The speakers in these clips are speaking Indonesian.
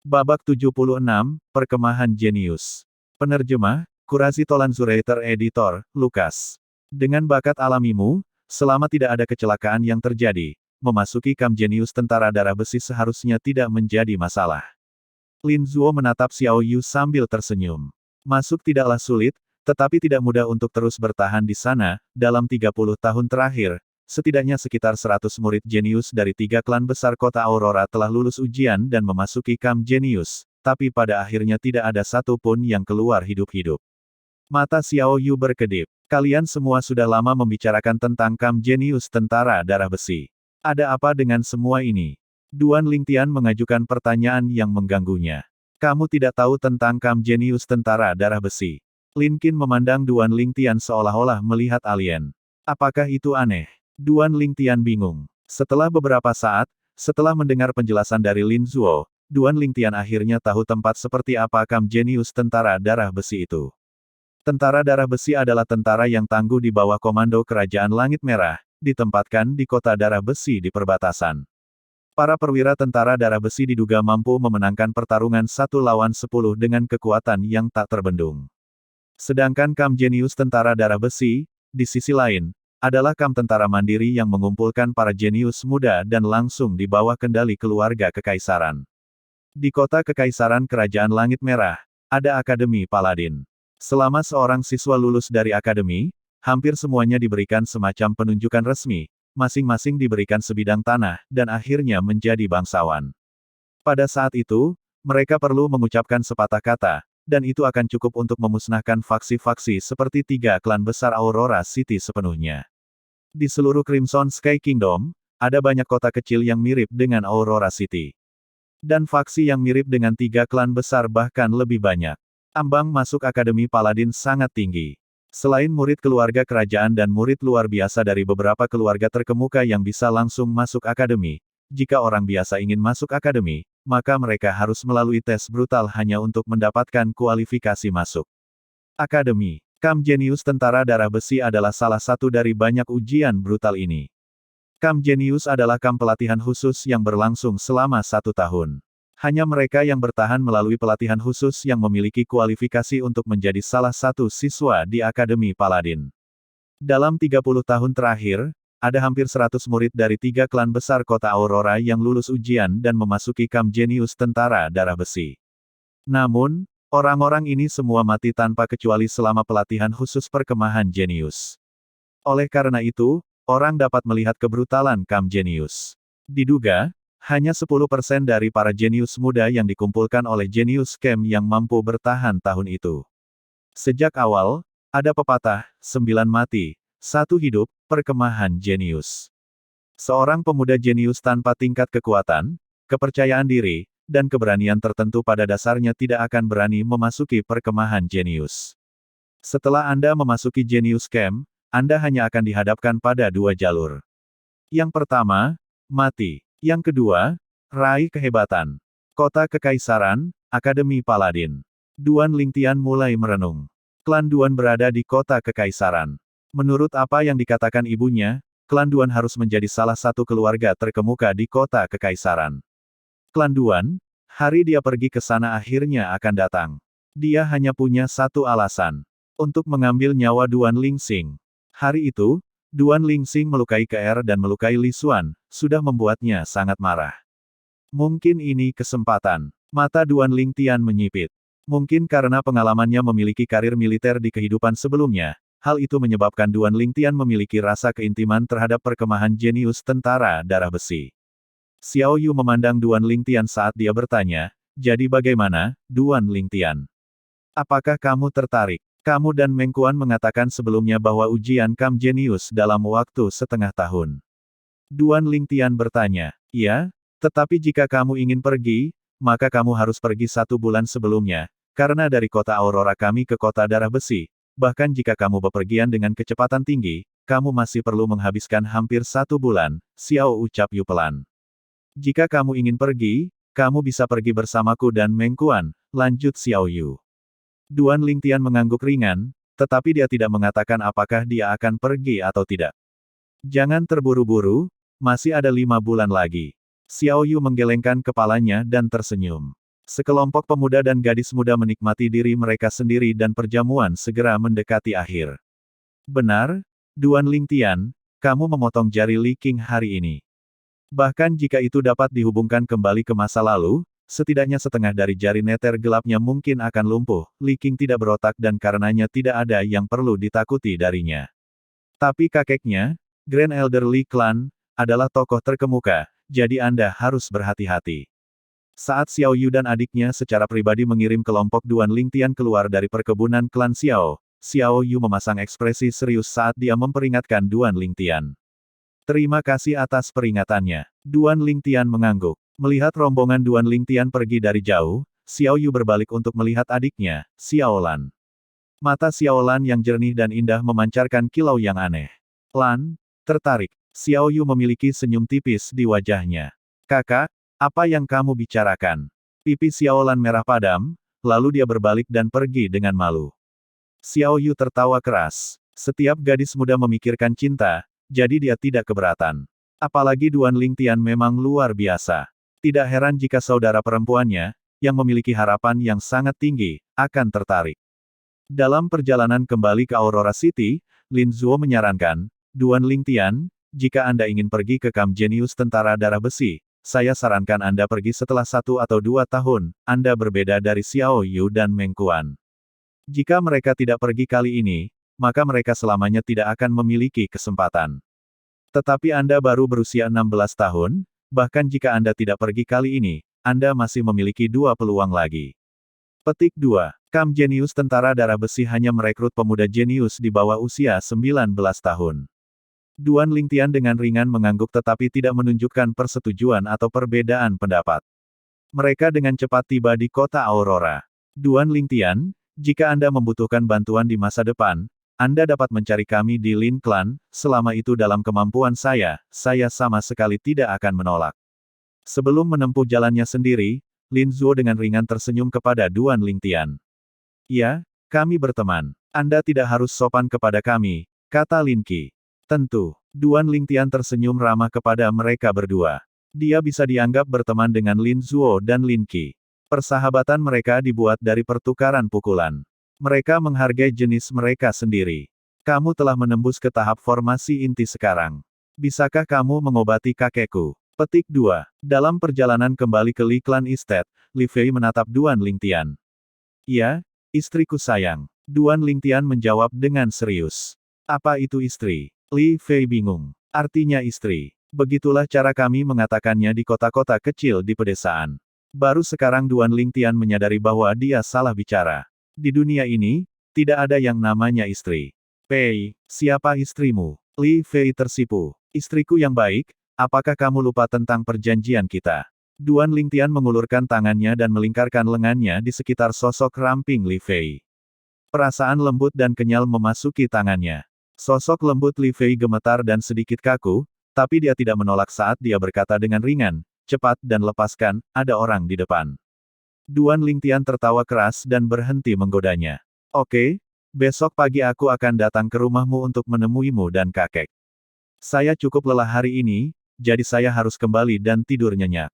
Babak 76, Perkemahan Jenius. Penerjemah, Kurasi Tolanzurator Editor, Lukas. Dengan bakat alamimu, selama tidak ada kecelakaan yang terjadi, memasuki kamp jenius tentara darah besi seharusnya tidak menjadi masalah. Lin Zuo menatap Xiao Yu sambil tersenyum. Masuk tidaklah sulit, tetapi tidak mudah untuk terus bertahan di sana. Dalam 30 tahun terakhir, setidaknya sekitar 100 murid jenius dari 3 klan besar kota Aurora telah lulus ujian dan memasuki kamp jenius, tapi pada akhirnya tidak ada satu pun yang keluar hidup-hidup. Mata Xiao Yu berkedip. Kalian semua sudah lama membicarakan tentang kamp jenius tentara darah besi. Ada apa dengan semua ini? Duan Lingtian mengajukan pertanyaan yang mengganggunya. Kamu tidak tahu tentang kamp jenius tentara darah besi. Lin Qin memandang Duan Lingtian seolah-olah melihat alien. Apakah itu aneh? Duan Lingtian bingung. Setelah beberapa saat, setelah mendengar penjelasan dari Lin Zuo, Duan Lingtian akhirnya tahu tempat seperti apa kamp jenius tentara darah besi itu. Tentara darah besi adalah tentara yang tangguh di bawah komando Kerajaan Langit Merah, ditempatkan di kota darah besi di perbatasan. Para perwira tentara darah besi diduga mampu memenangkan pertarungan 1 lawan 10 dengan kekuatan yang tak terbendung. Sedangkan kamp jenius tentara darah besi, di sisi lain, adalah kamp tentara mandiri yang mengumpulkan para jenius muda dan langsung di bawah kendali keluarga kekaisaran. Di kota kekaisaran Kerajaan Langit Merah, ada Akademi Paladin. Selama seorang siswa lulus dari akademi, hampir semuanya diberikan semacam penunjukan resmi, masing-masing diberikan sebidang tanah, dan akhirnya menjadi bangsawan. Pada saat itu, mereka perlu mengucapkan sepatah kata, dan itu akan cukup untuk memusnahkan faksi-faksi seperti 3 klan besar Aurora City sepenuhnya. Di seluruh Crimson Sky Kingdom, ada banyak kota kecil yang mirip dengan Aurora City. Dan faksi yang mirip dengan 3 klan besar bahkan lebih banyak. Ambang masuk Akademi Paladin sangat tinggi. Selain murid keluarga kerajaan dan murid luar biasa dari beberapa keluarga terkemuka yang bisa langsung masuk akademi, jika orang biasa ingin masuk akademi, maka mereka harus melalui tes brutal hanya untuk mendapatkan kualifikasi masuk. Akademi, kamp jenius tentara darah besi adalah salah satu dari banyak ujian brutal ini. Kamp jenius adalah kamp pelatihan khusus yang berlangsung selama 1 tahun. Hanya mereka yang bertahan melalui pelatihan khusus yang memiliki kualifikasi untuk menjadi salah satu siswa di Akademi Paladin. Dalam 30 tahun terakhir, ada hampir 100 murid dari 3 klan besar kota Aurora yang lulus ujian dan memasuki kamp jenius tentara darah besi. Namun, orang-orang ini semua mati tanpa kecuali selama pelatihan khusus perkemahan jenius. Oleh karena itu, orang dapat melihat kebrutalan kamp jenius. Diduga, hanya 10% dari para jenius muda yang dikumpulkan oleh jenius camp yang mampu bertahan tahun itu. Sejak awal, ada pepatah, 9 mati, 1 hidup, perkemahan jenius. Seorang pemuda jenius tanpa tingkat kekuatan, kepercayaan diri, dan keberanian tertentu pada dasarnya tidak akan berani memasuki perkemahan jenius. Setelah Anda memasuki jenius camp, Anda hanya akan dihadapkan pada 2 jalur. Yang pertama, mati. Yang kedua, raih kehebatan. Kota Kekaisaran, Akademi Paladin. Duan Lingtian mulai merenung. Klan Duan berada di kota Kekaisaran. Menurut apa yang dikatakan ibunya, klan Duan harus menjadi salah satu keluarga terkemuka di kota Kekaisaran. Klan Duan, hari dia pergi ke sana akhirnya akan datang. Dia hanya punya satu alasan. Untuk mengambil nyawa Duan Lingxing. Hari itu, Duan Lingxing melukai Ke'er dan melukai Li Xuan, sudah membuatnya sangat marah. Mungkin ini kesempatan. Mata Duan Lingtian menyipit. Mungkin karena pengalamannya memiliki karir militer di kehidupan sebelumnya, hal itu menyebabkan Duan Lingtian memiliki rasa keintiman terhadap perkemahan jenius tentara darah besi. Xiao Yu memandang Duan Lingtian saat dia bertanya, jadi bagaimana, Duan Lingtian? Apakah kamu tertarik? Kamu dan Meng Kuan mengatakan sebelumnya bahwa ujian kamp jenius dalam waktu setengah tahun. Duan Lingtian bertanya, iya, tetapi jika kamu ingin pergi, maka kamu harus pergi 1 bulan sebelumnya, karena dari kota Aurora kami ke kota darah besi, bahkan jika kamu bepergian dengan kecepatan tinggi, kamu masih perlu menghabiskan hampir 1 bulan, Xiao ucap Yu pelan. Jika kamu ingin pergi, kamu bisa pergi bersamaku dan Meng Kuan, lanjut Xiao Yu. Duan Lingtian mengangguk ringan, tetapi dia tidak mengatakan apakah dia akan pergi atau tidak. Jangan terburu-buru, masih ada 5 bulan lagi. Xiao Yu menggelengkan kepalanya dan tersenyum. Sekelompok pemuda dan gadis muda menikmati diri mereka sendiri dan perjamuan segera mendekati akhir. Benar, Duan Lingtian, kamu memotong jari Li Qing hari ini. Bahkan jika itu dapat dihubungkan kembali ke masa lalu, setidaknya setengah dari jari neter gelapnya mungkin akan lumpuh. Li Qing tidak berotak dan karenanya tidak ada yang perlu ditakuti darinya. Tapi kakeknya, Grand Elder Li Clan, adalah tokoh terkemuka, jadi Anda harus berhati-hati. Saat Xiao Yu dan adiknya secara pribadi mengirim kelompok Duan Lingtian keluar dari perkebunan klan Xiao, Xiao Yu memasang ekspresi serius saat dia memperingatkan Duan Lingtian. Terima kasih atas peringatannya. Duan Lingtian mengangguk. Melihat rombongan Duan Lingtian pergi dari jauh, Xiao Yu berbalik untuk melihat adiknya, Xiao Lan. Mata Xiao Lan yang jernih dan indah memancarkan kilau yang aneh. Lan, tertarik. Xiao Yu memiliki senyum tipis di wajahnya. Kakak, apa yang kamu bicarakan? Pipi Xiao Lan merah padam, lalu dia berbalik dan pergi dengan malu. Xiao Yu tertawa keras. Setiap gadis muda memikirkan cinta, jadi dia tidak keberatan. Apalagi Duan Lingtian memang luar biasa. Tidak heran jika saudara perempuannya, yang memiliki harapan yang sangat tinggi, akan tertarik. Dalam perjalanan kembali ke Aurora City, Lin Zuo menyarankan, Duan Lingtian, jika Anda ingin pergi ke kamp jenius tentara darah besi, saya sarankan Anda pergi setelah 1 atau 2 tahun, Anda berbeda dari Xiao Yu dan Meng Kuan. Jika mereka tidak pergi kali ini, maka mereka selamanya tidak akan memiliki kesempatan. Tetapi Anda baru berusia 16 tahun, bahkan jika Anda tidak pergi kali ini, Anda masih memiliki 2 peluang lagi. Petik 2. Kamp jenius tentara darah besi hanya merekrut pemuda jenius di bawah usia 19 tahun. Duan Lingtian dengan ringan mengangguk tetapi tidak menunjukkan persetujuan atau perbedaan pendapat. Mereka dengan cepat tiba di kota Aurora. Duan Lingtian, jika Anda membutuhkan bantuan di masa depan, Anda dapat mencari kami di Lin Clan, selama itu dalam kemampuan saya sama sekali tidak akan menolak. Sebelum menempuh jalannya sendiri, Lin Zuo dengan ringan tersenyum kepada Duan Lingtian. Ya, kami berteman. Anda tidak harus sopan kepada kami, kata Lin Qi. Tentu, Duan Lingtian tersenyum ramah kepada mereka berdua. Dia bisa dianggap berteman dengan Lin Zuo dan Lin Qi. Persahabatan mereka dibuat dari pertukaran pukulan. Mereka menghargai jenis mereka sendiri. Kamu telah menembus ke tahap formasi inti sekarang. Bisakah kamu mengobati kakekku? Petik 2. Dalam perjalanan kembali ke Li Clan Estate, Li Fei menatap Duan Lingtian. Ya, istriku sayang. Duan Lingtian menjawab dengan serius. Apa itu istri? Li Fei bingung. Artinya istri. Begitulah cara kami mengatakannya di kota-kota kecil di pedesaan. Baru sekarang Duan Lingtian menyadari bahwa dia salah bicara. Di dunia ini, tidak ada yang namanya istri. Pei, siapa istrimu? Li Fei tersipu. Istriku yang baik, apakah kamu lupa tentang perjanjian kita? Duan Lingtian mengulurkan tangannya dan melingkarkan lengannya di sekitar sosok ramping Li Fei. Perasaan lembut dan kenyal memasuki tangannya. Sosok lembut Li Fei gemetar dan sedikit kaku, tapi dia tidak menolak saat dia berkata dengan ringan, cepat dan lepaskan, ada orang di depan. Duan Lingtian tertawa keras dan berhenti menggodanya. Oke, besok pagi aku akan datang ke rumahmu untuk menemuimu dan kakek. Saya cukup lelah hari ini, jadi saya harus kembali dan tidur nyenyak.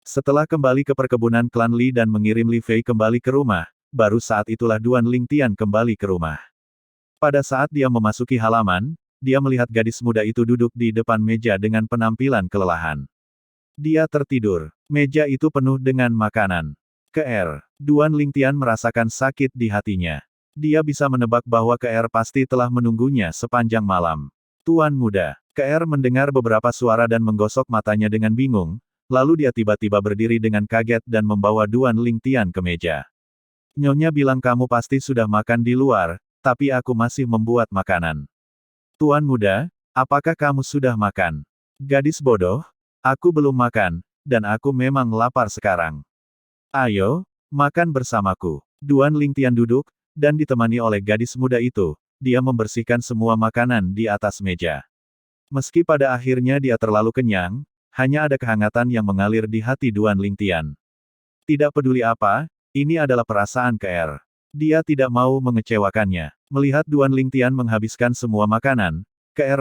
Setelah kembali ke perkebunan klan Li dan mengirim Li Fei kembali ke rumah, baru saat itulah Duan Lingtian kembali ke rumah. Pada saat dia memasuki halaman, dia melihat gadis muda itu duduk di depan meja dengan penampilan kelelahan. Dia tertidur. Meja itu penuh dengan makanan. Duan Lingtian merasakan sakit di hatinya. Dia bisa menebak bahwa pasti telah menunggunya sepanjang malam. Tuan muda. Mendengar beberapa suara dan menggosok matanya dengan bingung, lalu dia tiba-tiba berdiri dengan kaget dan membawa Duan Lingtian ke meja. Nyonya bilang kamu pasti sudah makan di luar, tapi aku masih membuat makanan. Tuan muda, apakah kamu sudah makan? Gadis bodoh, aku belum makan, dan aku memang lapar sekarang. Ayo, makan bersamaku. Duan Lingtian duduk, dan ditemani oleh gadis muda itu, dia membersihkan semua makanan di atas meja. Meski pada akhirnya dia terlalu kenyang, hanya ada kehangatan yang mengalir di hati Duan Lingtian. Tidak peduli apa, ini adalah perasaan Dia tidak mau mengecewakannya. Melihat Duan Lingtian menghabiskan semua makanan,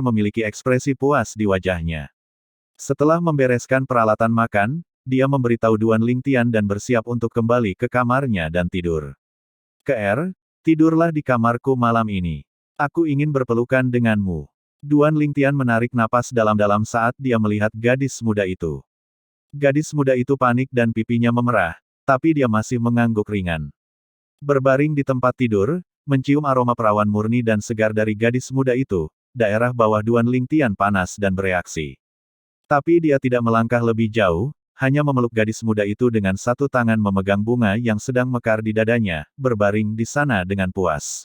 memiliki ekspresi puas di wajahnya. Setelah membereskan peralatan makan, dia memberitahu Duan Lingtian dan bersiap untuk kembali ke kamarnya dan tidur. Tidurlah di kamarku malam ini. Aku ingin berpelukan denganmu. Duan Lingtian menarik napas dalam-dalam saat dia melihat gadis muda itu. Gadis muda itu panik dan pipinya memerah, tapi dia masih mengangguk ringan. Berbaring di tempat tidur, mencium aroma perawan murni dan segar dari gadis muda itu, daerah bawah Duan Lingtian panas dan bereaksi. Tapi dia tidak melangkah lebih jauh, hanya memeluk gadis muda itu dengan satu tangan memegang bunga yang sedang mekar di dadanya, berbaring di sana dengan puas.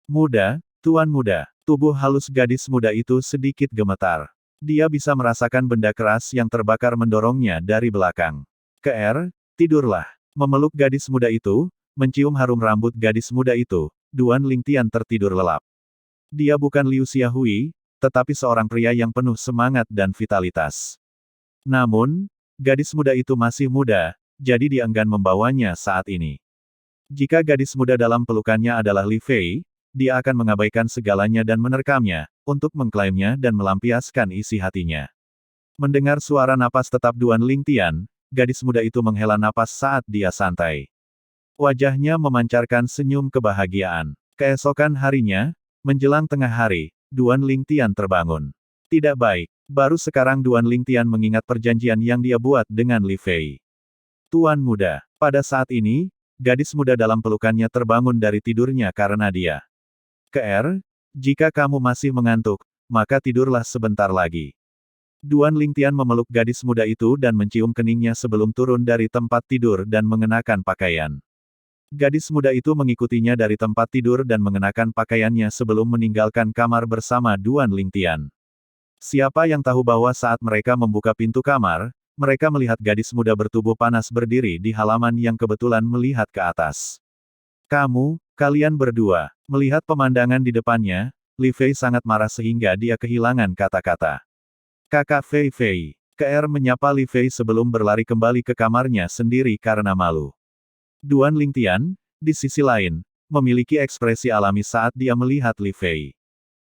Muda, tuan muda, tubuh halus gadis muda itu sedikit gemetar. Dia bisa merasakan benda keras yang terbakar mendorongnya dari belakang. Tidurlah. Memeluk gadis muda itu, mencium harum rambut gadis muda itu, Duan Lingtian tertidur lelap. Dia bukan Liu Xiaohui, tetapi seorang pria yang penuh semangat dan vitalitas. Namun, gadis muda itu masih muda, jadi dia enggan membawanya saat ini. Jika gadis muda dalam pelukannya adalah Li Fei, dia akan mengabaikan segalanya dan menerkamnya, untuk mengklaimnya dan melampiaskan isi hatinya. Mendengar suara napas tetap Duan Lingtian, gadis muda itu menghela napas saat dia santai. Wajahnya memancarkan senyum kebahagiaan. Keesokan harinya, menjelang tengah hari, Duan Lingtian terbangun. Tidak baik. Baru sekarang Duan Lingtian mengingat perjanjian yang dia buat dengan Li Fei. Tuan muda, pada saat ini, gadis muda dalam pelukannya terbangun dari tidurnya karena dia. Jika kamu masih mengantuk, maka tidurlah sebentar lagi. Duan Lingtian memeluk gadis muda itu dan mencium keningnya sebelum turun dari tempat tidur dan mengenakan pakaian. Gadis muda itu mengikutinya dari tempat tidur dan mengenakan pakaiannya sebelum meninggalkan kamar bersama Duan Lingtian. Siapa yang tahu bahwa saat mereka membuka pintu kamar, mereka melihat gadis muda bertubuh panas berdiri di halaman yang kebetulan melihat ke atas. Kalian berdua, melihat pemandangan di depannya, Li Fei sangat marah sehingga dia kehilangan kata-kata. Kakak Fei. Menyapa Li Fei sebelum berlari kembali ke kamarnya sendiri karena malu. Duan Lingtian, di sisi lain, memiliki ekspresi alami saat dia melihat Li Fei.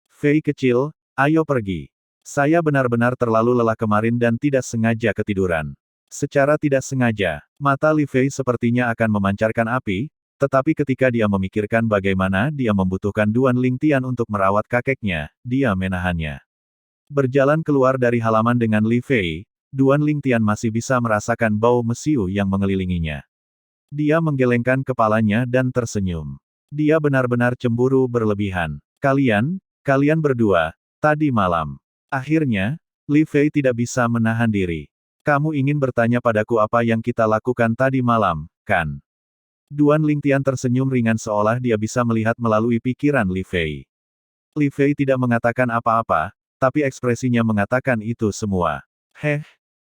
Fei kecil, ayo pergi. Saya benar-benar terlalu lelah kemarin dan tidak sengaja ketiduran. Secara tidak sengaja, mata Li Fei sepertinya akan memancarkan api, tetapi ketika dia memikirkan bagaimana dia membutuhkan Duan Lingtian untuk merawat kakeknya, dia menahannya. Berjalan keluar dari halaman dengan Li Fei, Duan Lingtian masih bisa merasakan bau mesiu yang mengelilinginya. Dia menggelengkan kepalanya dan tersenyum. Dia benar-benar cemburu berlebihan. Kalian berdua, tadi malam. Akhirnya, Li Fei tidak bisa menahan diri. Kamu ingin bertanya padaku apa yang kita lakukan tadi malam, kan? Duan Lingtian tersenyum ringan seolah dia bisa melihat melalui pikiran Li Fei. Li Fei tidak mengatakan apa-apa, tapi ekspresinya mengatakan itu semua.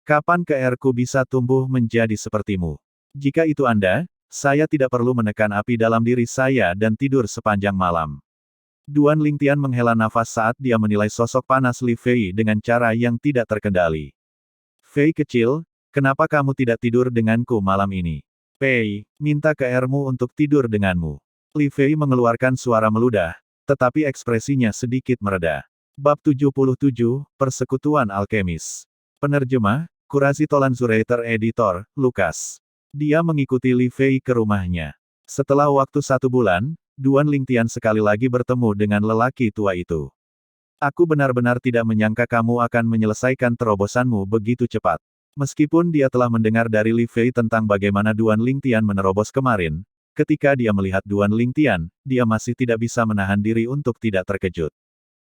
Kapan ku bisa tumbuh menjadi sepertimu? Jika itu Anda, saya tidak perlu menekan api dalam diri saya dan tidur sepanjang malam. Duan Lingtian menghela nafas saat dia menilai sosok panas Li Fei dengan cara yang tidak terkendali. Fei kecil, kenapa kamu tidak tidur denganku malam ini? Fei, minta mu untuk tidur denganmu. Li Fei mengeluarkan suara meludah, tetapi ekspresinya sedikit mereda. Bab 77, Persekutuan Alkemis. Penerjemah, Kurasi Tolanzurator Editor, Lukas. Dia mengikuti Li Fei ke rumahnya. Setelah waktu 1 bulan, Duan Lingtian sekali lagi bertemu dengan lelaki tua itu. Aku benar-benar tidak menyangka kamu akan menyelesaikan terobosanmu begitu cepat. Meskipun dia telah mendengar dari Li Fei tentang bagaimana Duan Lingtian menerobos kemarin, ketika dia melihat Duan Lingtian, dia masih tidak bisa menahan diri untuk tidak terkejut.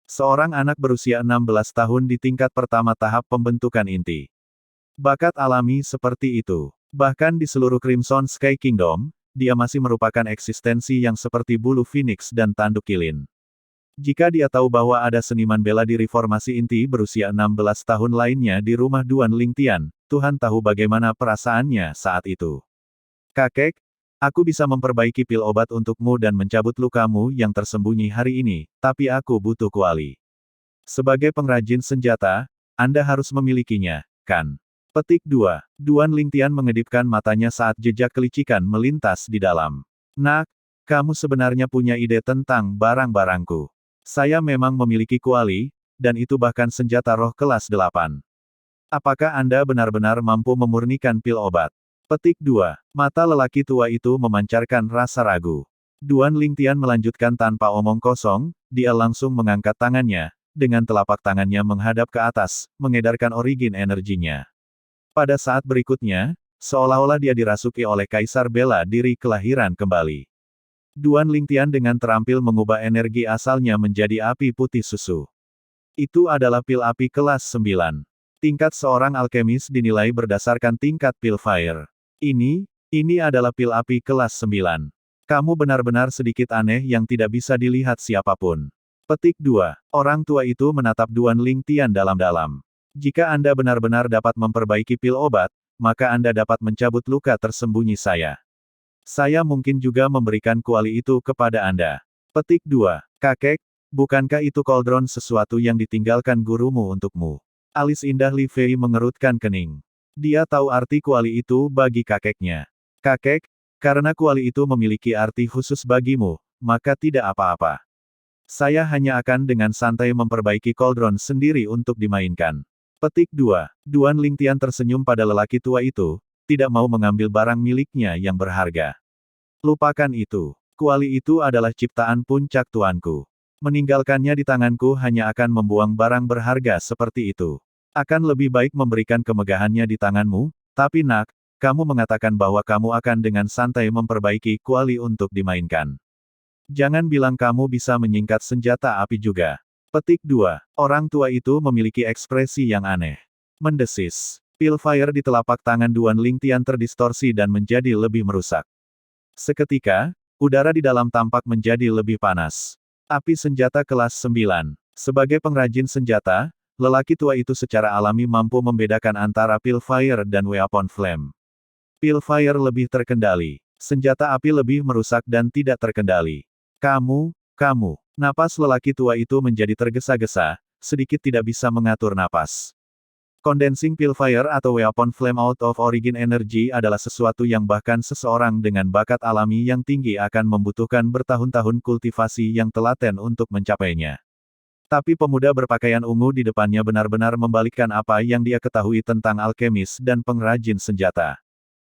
Seorang anak berusia 16 tahun di tingkat pertama tahap pembentukan inti. Bakat alami seperti itu. Bahkan di seluruh Crimson Sky Kingdom, dia masih merupakan eksistensi yang seperti bulu Phoenix dan tanduk kilin. Jika dia tahu bahwa ada seniman bela diri formasi inti berusia 16 tahun lainnya di rumah Duan Lingtian, Tuhan tahu bagaimana perasaannya saat itu. Kakek, aku bisa memperbaiki pil obat untukmu dan mencabut lukamu yang tersembunyi hari ini, tapi aku butuh kuali. Sebagai pengrajin senjata, Anda harus memilikinya, kan? Petik 2. Duan Lingtian mengedipkan matanya saat jejak kelicikan melintas di dalam. Nak, kamu sebenarnya punya ide tentang barang-barangku. Saya memang memiliki kuali, dan itu bahkan senjata roh kelas 8. Apakah Anda benar-benar mampu memurnikan pil obat? Petik 2. Mata lelaki tua itu memancarkan rasa ragu. Duan Lingtian melanjutkan tanpa omong kosong, dia langsung mengangkat tangannya, dengan telapak tangannya menghadap ke atas, mengedarkan origin energinya. Pada saat berikutnya, seolah-olah dia dirasuki oleh kaisar bela diri kelahiran kembali. Duan Lingtian dengan terampil mengubah energi asalnya menjadi api putih susu. Itu adalah pil api kelas 9. Tingkat seorang alkemis dinilai berdasarkan tingkat pil fire. Ini adalah pil api kelas 9. Kamu benar-benar sedikit aneh yang tidak bisa dilihat siapapun. Petik 2. Orang tua itu menatap Duan Lingtian dalam-dalam. Jika Anda benar-benar dapat memperbaiki pil obat, maka Anda dapat mencabut luka tersembunyi saya. Saya mungkin juga memberikan kuali itu kepada Anda. Petik 2. Kakek, bukankah itu kaldron sesuatu yang ditinggalkan gurumu untukmu? Alis indah Li Fei mengerutkan kening. Dia tahu arti kuali itu bagi kakeknya. Kakek, karena kuali itu memiliki arti khusus bagimu, maka tidak apa-apa. Saya hanya akan dengan santai memperbaiki kaldron sendiri untuk dimainkan. Petik 2. Duan Lingtian tersenyum pada lelaki tua itu, tidak mau mengambil barang miliknya yang berharga. Lupakan itu. Kuali itu adalah ciptaan puncak tuanku. Meninggalkannya di tanganku hanya akan membuang barang berharga seperti itu. Akan lebih baik memberikan kemegahannya di tanganmu, tapi nak, kamu mengatakan bahwa kamu akan dengan santai memperbaiki kuali untuk dimainkan. Jangan bilang kamu bisa menyingkat senjata api juga. Petik 2. Orang tua itu memiliki ekspresi yang aneh. Mendesis. Pil fire di telapak tangan Duan Lingtian terdistorsi dan menjadi lebih merusak. Seketika, udara di dalam tampak menjadi lebih panas. Api senjata kelas 9. Sebagai pengrajin senjata, lelaki tua itu secara alami mampu membedakan antara pil fire dan weapon flame. Pil fire lebih terkendali. Senjata api lebih merusak dan tidak terkendali. Kamu. Napas lelaki tua itu menjadi tergesa-gesa, sedikit tidak bisa mengatur napas. Condensing pil fire atau weapon flame out of origin energy adalah sesuatu yang bahkan seseorang dengan bakat alami yang tinggi akan membutuhkan bertahun-tahun kultivasi yang telaten untuk mencapainya. Tapi pemuda berpakaian ungu di depannya benar-benar membalikkan apa yang dia ketahui tentang alkemis dan pengrajin senjata.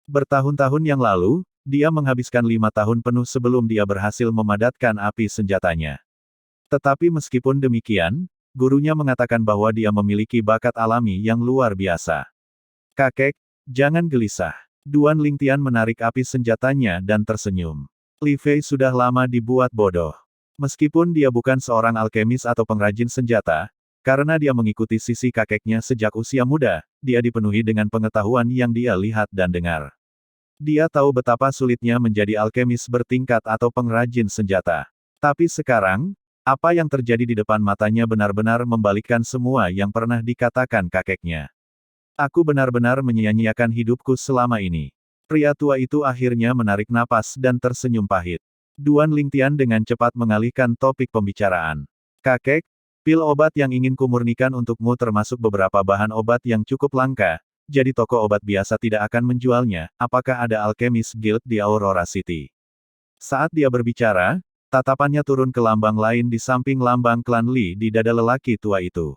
Bertahun-tahun yang lalu, dia menghabiskan 5 tahun penuh sebelum dia berhasil memadatkan api senjatanya. Tetapi meskipun demikian, gurunya mengatakan bahwa dia memiliki bakat alami yang luar biasa. Kakek, jangan gelisah. Duan Lingtian menarik api senjatanya dan tersenyum. Li Fei sudah lama dibuat bodoh. Meskipun dia bukan seorang alkemis atau pengrajin senjata, karena dia mengikuti sisi kakeknya sejak usia muda, dia dipenuhi dengan pengetahuan yang dia lihat dan dengar. Dia tahu betapa sulitnya menjadi alkemis bertingkat atau pengrajin senjata. Tapi sekarang, apa yang terjadi di depan matanya benar-benar membalikkan semua yang pernah dikatakan kakeknya. Aku benar-benar menyia-nyiakan hidupku selama ini. Pria tua itu akhirnya menarik napas dan tersenyum pahit. Duan Lingtian dengan cepat mengalihkan topik pembicaraan. Kakek, pil obat yang ingin kumurnikan untukmu termasuk beberapa bahan obat yang cukup langka, jadi toko obat biasa tidak akan menjualnya. Apakah ada alkemis guild di Aurora City? Saat dia berbicara, tatapannya turun ke lambang lain di samping lambang klan Li di dada lelaki tua itu.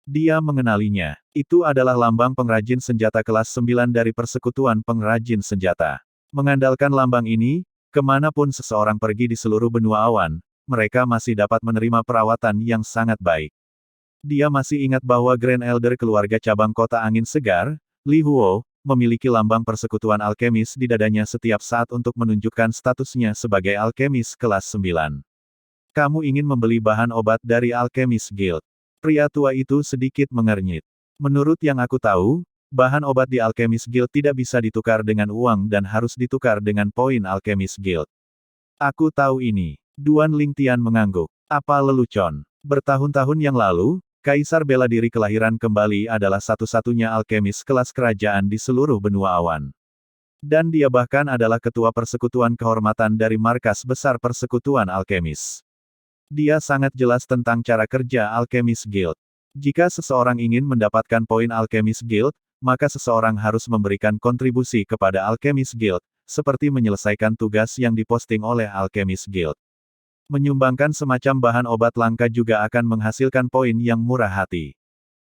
Dia mengenalinya. Itu adalah lambang pengrajin senjata kelas 9 dari persekutuan pengrajin senjata. Mengandalkan lambang ini, kemanapun seseorang pergi di seluruh benua awan, mereka masih dapat menerima perawatan yang sangat baik. Dia masih ingat bahwa Grand Elder keluarga cabang kota angin segar, Li Huo, memiliki lambang persekutuan alkemis di dadanya setiap saat untuk menunjukkan statusnya sebagai alkemis kelas 9. Kamu ingin membeli bahan obat dari alkemis guild? Pria tua itu sedikit mengernyit. Menurut yang aku tahu, bahan obat di alkemis guild tidak bisa ditukar dengan uang dan harus ditukar dengan poin alkemis guild. Aku tahu ini. Duan Lingtian mengangguk. Apa lelucon? Bertahun-tahun yang lalu, Kaisar bela diri kelahiran kembali adalah satu-satunya alkemis kelas kerajaan di seluruh benua awan. Dan dia bahkan adalah ketua persekutuan kehormatan dari markas besar persekutuan alkemis. Dia sangat jelas tentang cara kerja alkemis guild. Jika seseorang ingin mendapatkan poin alkemis guild, maka seseorang harus memberikan kontribusi kepada alkemis guild, seperti menyelesaikan tugas yang diposting oleh alkemis guild. Menyumbangkan semacam bahan obat langka juga akan menghasilkan poin yang murah hati.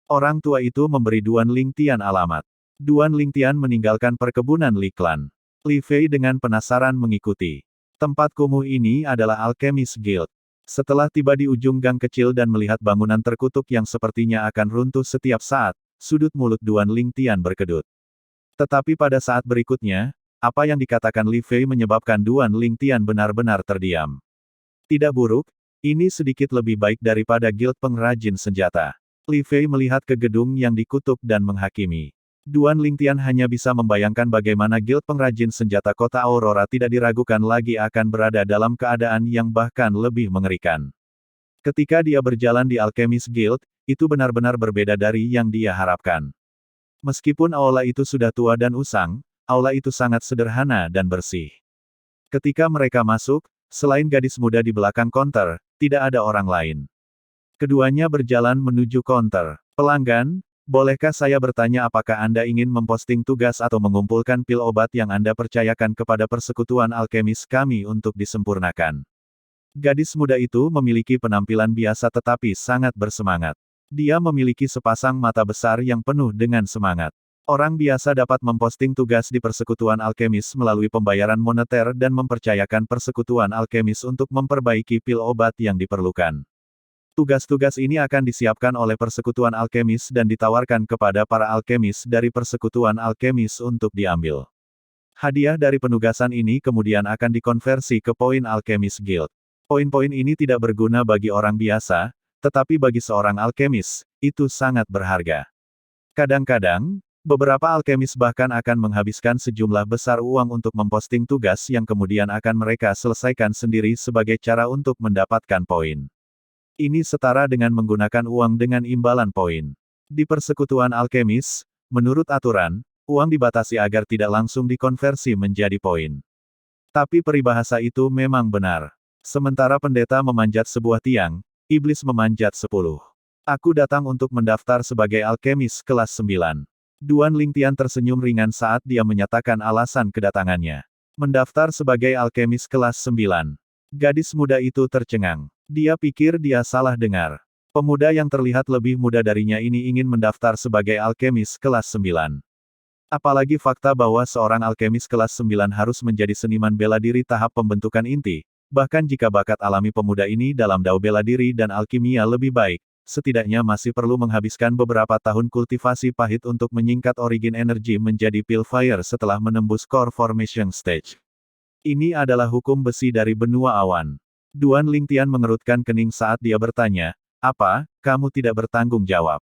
Orang tua itu memberi Duan Lingtian alamat. Duan Lingtian meninggalkan perkebunan Li Clan. Li Fei dengan penasaran mengikuti. Tempat kumuh ini adalah Alchemist Guild. Setelah tiba di ujung gang kecil dan melihat bangunan terkutuk yang sepertinya akan runtuh setiap saat, sudut mulut Duan Lingtian berkedut. Tetapi pada saat berikutnya, apa yang dikatakan Li Fei menyebabkan Duan Lingtian benar-benar terdiam. Tidak buruk, ini sedikit lebih baik daripada Guild Pengrajin Senjata. Li Fei melihat ke gedung yang dikutuk dan menghakimi. Duan Lingtian hanya bisa membayangkan bagaimana Guild Pengrajin Senjata Kota Aurora tidak diragukan lagi akan berada dalam keadaan yang bahkan lebih mengerikan. Ketika dia berjalan di Alchemist Guild, itu benar-benar berbeda dari yang dia harapkan. Meskipun aula itu sudah tua dan usang, aula itu sangat sederhana dan bersih. Ketika mereka masuk, selain gadis muda di belakang konter, tidak ada orang lain. Keduanya berjalan menuju konter. Pelanggan, bolehkah saya bertanya apakah Anda ingin memposting tugas atau mengumpulkan pil obat yang Anda percayakan kepada persekutuan alkemis kami untuk disempurnakan? Gadis muda itu memiliki penampilan biasa tetapi sangat bersemangat. Dia memiliki sepasang mata besar yang penuh dengan semangat. Orang biasa dapat memposting tugas di persekutuan alkemis melalui pembayaran moneter dan mempercayakan persekutuan alkemis untuk memperbaiki pil obat yang diperlukan. Tugas-tugas ini akan disiapkan oleh persekutuan alkemis dan ditawarkan kepada para alkemis dari persekutuan alkemis untuk diambil. Hadiah dari penugasan ini kemudian akan dikonversi ke poin alkemis guild. Poin-poin ini tidak berguna bagi orang biasa, tetapi bagi seorang alkemis, itu sangat berharga. Kadang-kadang, beberapa alkemis bahkan akan menghabiskan sejumlah besar uang untuk memposting tugas yang kemudian akan mereka selesaikan sendiri sebagai cara untuk mendapatkan poin. Ini setara dengan menggunakan uang dengan imbalan poin. Di persekutuan alkemis, menurut aturan, uang dibatasi agar tidak langsung dikonversi menjadi poin. Tapi peribahasa itu memang benar. Sementara pendeta memanjat sebuah tiang, iblis memanjat 10. Aku datang untuk mendaftar sebagai alkemis kelas 9. Duan Lingtian tersenyum ringan saat dia menyatakan alasan kedatangannya. Mendaftar sebagai alkemis kelas 9. Gadis muda itu tercengang. Dia pikir dia salah dengar. Pemuda yang terlihat lebih muda darinya ini ingin mendaftar sebagai alkemis kelas 9. Apalagi fakta bahwa seorang alkemis kelas 9 harus menjadi seniman bela diri tahap pembentukan inti. Bahkan jika bakat alami pemuda ini dalam dao bela diri dan alkimia lebih baik, setidaknya masih perlu menghabiskan beberapa tahun kultivasi pahit untuk menyingkat origin energi menjadi pil fire setelah menembus core formation stage. Ini adalah hukum besi dari benua awan. Duan Lingtian mengerutkan kening saat dia bertanya, apa, kamu tidak bertanggung jawab?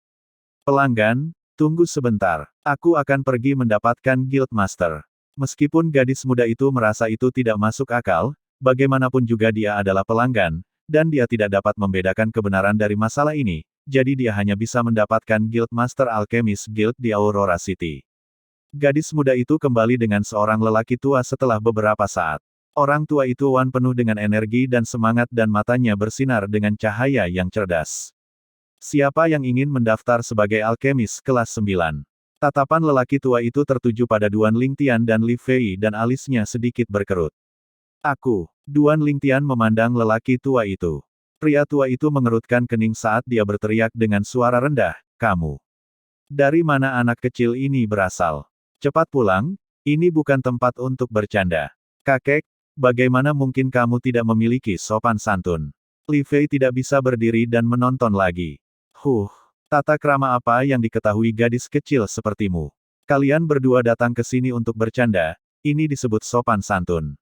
Pelanggan, tunggu sebentar. Aku akan pergi mendapatkan Guild Master. Meskipun gadis muda itu merasa itu tidak masuk akal, bagaimanapun juga dia adalah pelanggan, dan dia tidak dapat membedakan kebenaran dari masalah ini, jadi dia hanya bisa mendapatkan Guild Master Alchemist Guild di Aurora City. Gadis muda itu kembali dengan seorang lelaki tua setelah beberapa saat. Orang tua itu wan penuh dengan energi dan semangat dan matanya bersinar dengan cahaya yang cerdas. Siapa yang ingin mendaftar sebagai alkemis kelas 9? Tatapan lelaki tua itu tertuju pada Duan Lingtian dan Li Fei dan alisnya sedikit berkerut. Aku. Duan Lingtian memandang lelaki tua itu. Pria tua itu mengerutkan kening saat dia berteriak dengan suara rendah, kamu. Dari mana anak kecil ini berasal? Cepat pulang, ini bukan tempat untuk bercanda. Kakek, bagaimana mungkin kamu tidak memiliki sopan santun? Li Fei tidak bisa berdiri dan menonton lagi. Tata krama apa yang diketahui gadis kecil sepertimu? Kalian berdua datang ke sini untuk bercanda, ini disebut sopan santun.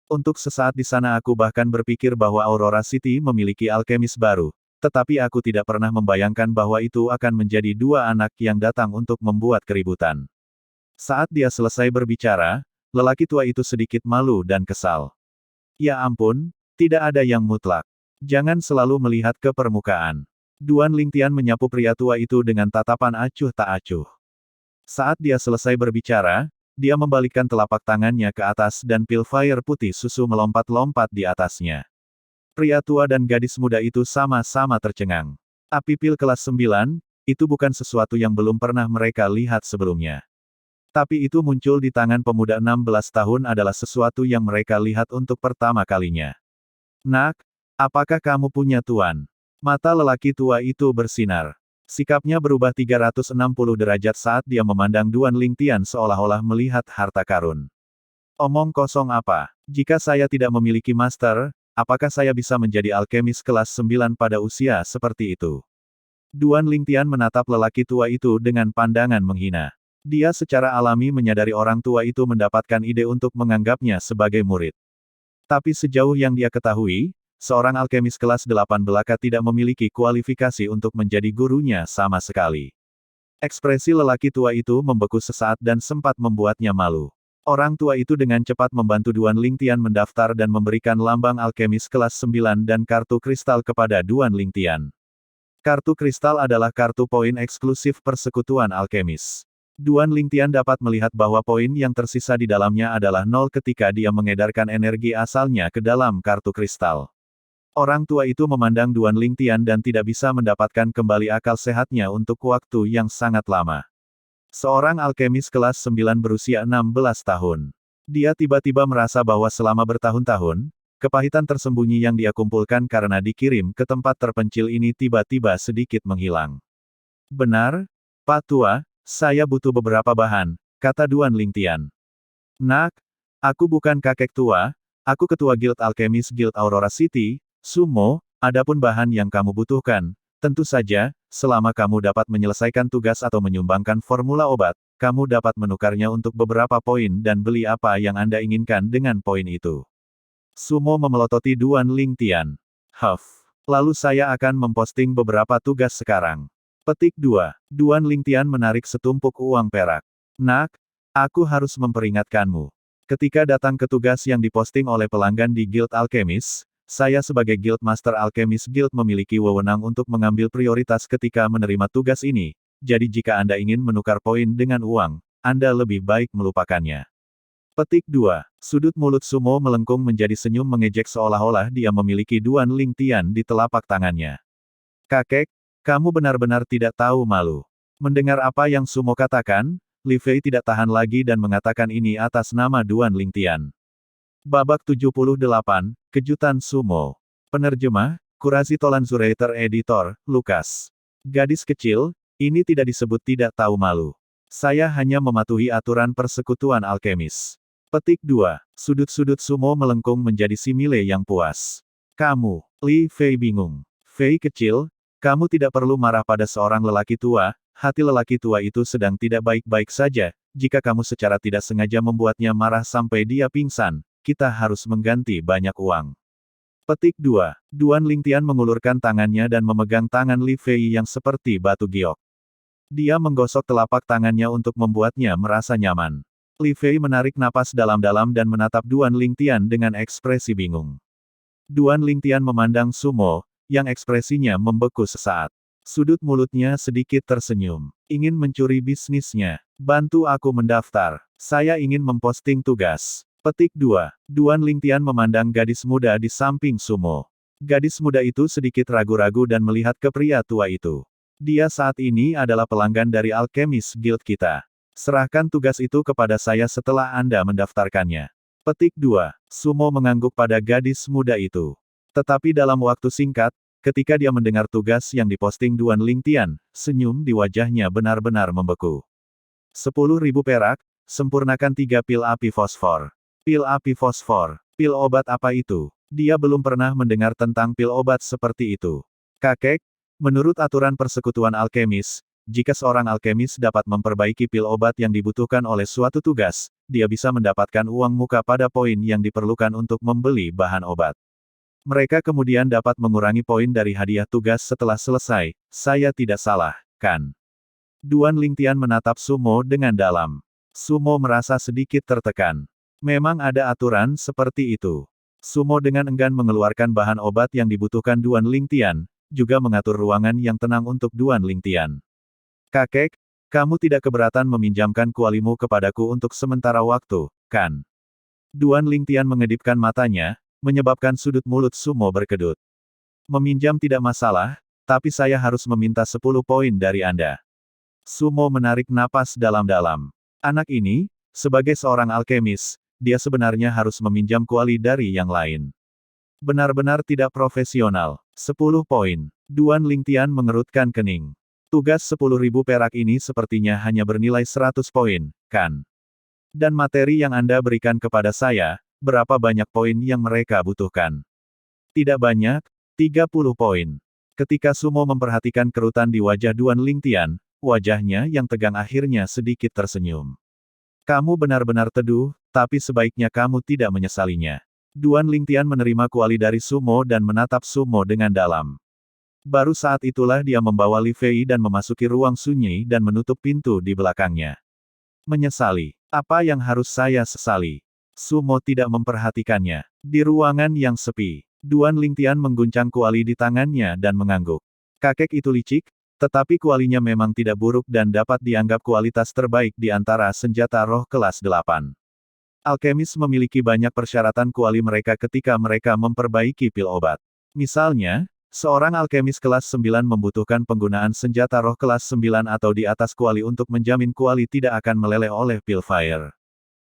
Untuk sesaat di sana aku bahkan berpikir bahwa Aurora City memiliki alkemis baru, tetapi aku tidak pernah membayangkan bahwa itu akan menjadi dua anak yang datang untuk membuat keributan. Saat dia selesai berbicara, lelaki tua itu sedikit malu dan kesal. Ya ampun, tidak ada yang mutlak. Jangan selalu melihat ke permukaan. Duan Lingtian menyapu pria tua itu dengan tatapan acuh tak acuh. Saat dia selesai berbicara, dia membalikkan telapak tangannya ke atas dan pil fire putih susu melompat-lompat di atasnya. Pria tua dan gadis muda itu sama-sama tercengang. Api pil kelas 9, itu bukan sesuatu yang belum pernah mereka lihat sebelumnya. Tapi itu muncul di tangan pemuda 16 tahun adalah sesuatu yang mereka lihat untuk pertama kalinya. Nak, apakah kamu punya tuan? Mata lelaki tua itu bersinar. Sikapnya berubah 360 derajat saat dia memandang Duan Lingtian seolah-olah melihat harta karun. Omong kosong apa? Jika saya tidak memiliki master, apakah saya bisa menjadi alkemis kelas 9 pada usia seperti itu? Duan Lingtian menatap lelaki tua itu dengan pandangan menghina. Dia secara alami menyadari orang tua itu mendapatkan ide untuk menganggapnya sebagai murid. Tapi sejauh yang dia ketahui, seorang alkemis kelas 8 belaka tidak memiliki kualifikasi untuk menjadi gurunya sama sekali. Ekspresi lelaki tua itu membeku sesaat dan sempat membuatnya malu. Orang tua itu dengan cepat membantu Duan Lingtian mendaftar dan memberikan lambang alkemis kelas 9 dan kartu kristal kepada Duan Lingtian. Kartu kristal adalah kartu poin eksklusif persekutuan alkemis. Duan Lingtian dapat melihat bahwa poin yang tersisa di dalamnya adalah 0 ketika dia mengedarkan energi asalnya ke dalam kartu kristal. Orang tua itu memandang Duan Lingtian dan tidak bisa mendapatkan kembali akal sehatnya untuk waktu yang sangat lama. Seorang alkemis kelas 9 berusia 16 tahun. Dia tiba-tiba merasa bahwa selama bertahun-tahun, kepahitan tersembunyi yang dia kumpulkan karena dikirim ke tempat terpencil ini tiba-tiba sedikit menghilang. Benar, Pak Tua, saya butuh beberapa bahan, kata Duan Lingtian. Nak, aku bukan kakek tua, aku ketua Guild Alkemis Guild Aurora City, Sumo, adapun bahan yang kamu butuhkan, tentu saja, selama kamu dapat menyelesaikan tugas atau menyumbangkan formula obat, kamu dapat menukarnya untuk beberapa poin dan beli apa yang Anda inginkan dengan poin itu. Sumo memelototi Duan Lingtian. Lalu saya akan memposting beberapa tugas sekarang. Petik 2. Duan Lingtian menarik setumpuk uang perak. Nak, aku harus memperingatkanmu. Ketika datang ke tugas yang diposting oleh pelanggan di Guild Alkemis, saya sebagai Guild Master Alkemis Guild memiliki wewenang untuk mengambil prioritas ketika menerima tugas ini, jadi jika Anda ingin menukar poin dengan uang, Anda lebih baik melupakannya. Petik 2. Sudut mulut Sumo melengkung menjadi senyum mengejek seolah-olah dia memiliki Duan Lingtian di telapak tangannya. Kakek, kamu benar-benar tidak tahu malu. Mendengar apa yang Sumo katakan, Li Fei tidak tahan lagi dan mengatakan ini atas nama Duan Lingtian. Babak 78, Kejutan Sumo. Penerjemah, Kurasi Tolanzurator Editor, Lukas. Gadis kecil, ini tidak disebut tidak tahu malu. Saya hanya mematuhi aturan persekutuan alkemis. Petik 2. Sudut-sudut Sumo melengkung menjadi simile yang puas. Kamu, Li Fei bingung. Fei kecil, kamu tidak perlu marah pada seorang lelaki tua, hati lelaki tua itu sedang tidak baik-baik saja, jika kamu secara tidak sengaja membuatnya marah sampai dia pingsan, kita harus mengganti banyak uang. Petik 2. Duan Lingtian mengulurkan tangannya dan memegang tangan Li Fei yang seperti batu giok. Dia menggosok telapak tangannya untuk membuatnya merasa nyaman. Li Fei menarik napas dalam-dalam dan menatap Duan Lingtian dengan ekspresi bingung. Duan Lingtian memandang Sumo, yang ekspresinya membeku sesaat. Sudut mulutnya sedikit tersenyum. Ingin mencuri bisnisnya. Bantu aku mendaftar. Saya ingin memposting tugas. Petik 2. Duan Lingtian memandang gadis muda di samping Sumo. Gadis muda itu sedikit ragu-ragu dan melihat ke pria tua itu. Dia saat ini adalah pelanggan dari Alkemis Guild kita. Serahkan tugas itu kepada saya setelah Anda mendaftarkannya. Petik 2. Sumo mengangguk pada gadis muda itu. Tetapi dalam waktu singkat, ketika dia mendengar tugas yang diposting Duan Lingtian, senyum di wajahnya benar-benar membeku. 10.000 perak, sempurnakan 3 pil api fosfor. Pil api fosfor. Pil obat apa itu? Dia belum pernah mendengar tentang pil obat seperti itu. Kakek, menurut aturan persekutuan alkemis, jika seorang alkemis dapat memperbaiki pil obat yang dibutuhkan oleh suatu tugas, dia bisa mendapatkan uang muka pada poin yang diperlukan untuk membeli bahan obat. Mereka kemudian dapat mengurangi poin dari hadiah tugas setelah selesai, saya tidak salah, kan? Duan Lingtian menatap Sumo dengan dalam. Sumo merasa sedikit tertekan. Memang ada aturan seperti itu. Sumo dengan enggan mengeluarkan bahan obat yang dibutuhkan Duan Lingtian, juga mengatur ruangan yang tenang untuk Duan Lingtian. Kakek, kamu tidak keberatan meminjamkan kualimu kepadaku untuk sementara waktu, kan? Duan Lingtian mengedipkan matanya, menyebabkan sudut mulut Sumo berkedut. Meminjam tidak masalah, tapi saya harus meminta 10 poin dari Anda. Sumo menarik napas dalam-dalam. Anak ini, sebagai seorang alkemis, dia sebenarnya harus meminjam kuali dari yang lain. Benar-benar tidak profesional. 10 poin. Duan Lingtian mengerutkan kening. Tugas 10.000 perak ini sepertinya hanya bernilai 100 poin, kan? Dan materi yang Anda berikan kepada saya, berapa banyak poin yang mereka butuhkan? Tidak banyak, 30 poin. Ketika Sumo memperhatikan kerutan di wajah Duan Lingtian, wajahnya yang tegang akhirnya sedikit tersenyum. Kamu benar-benar teduh, tapi sebaiknya kamu tidak menyesalinya. Duan Lingtian menerima kuali dari Sumo dan menatap Sumo dengan dalam. Baru saat itulah dia membawa Li Fei dan memasuki ruang sunyi dan menutup pintu di belakangnya. Menyesali. Apa yang harus saya sesali? Sumo tidak memperhatikannya. Di ruangan yang sepi, Duan Lingtian mengguncang kuali di tangannya dan mengangguk. Kakek itu licik, tetapi kualinya memang tidak buruk dan dapat dianggap kualitas terbaik di antara senjata roh kelas 8. Alkemis memiliki banyak persyaratan kuali mereka ketika mereka memperbaiki pil obat. Misalnya, seorang alkemis kelas 9 membutuhkan penggunaan senjata roh kelas 9 atau di atas kuali untuk menjamin kuali tidak akan meleleh oleh pil fire.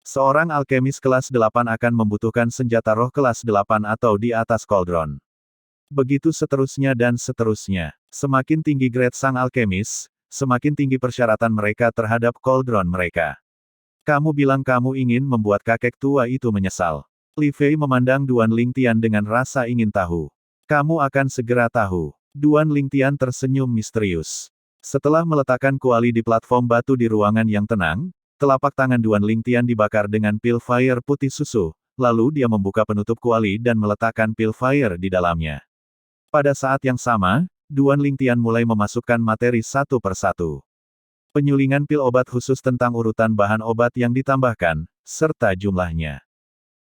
Seorang alkemis kelas 8 akan membutuhkan senjata roh kelas 8 atau di atas cauldron. Begitu seterusnya dan seterusnya. Semakin tinggi grade sang alkemis, semakin tinggi persyaratan mereka terhadap cauldron mereka. Kamu bilang kamu ingin membuat kakek tua itu menyesal. Li Fei memandang Duan Lingtian dengan rasa ingin tahu. Kamu akan segera tahu. Duan Lingtian tersenyum misterius. Setelah meletakkan kuali di platform batu di ruangan yang tenang, telapak tangan Duan Lingtian dibakar dengan pil fire putih susu, lalu dia membuka penutup kuali dan meletakkan pil fire di dalamnya. Pada saat yang sama, Duan Lingtian mulai memasukkan materi satu persatu. Penyulingan pil obat khusus tentang urutan bahan obat yang ditambahkan, serta jumlahnya.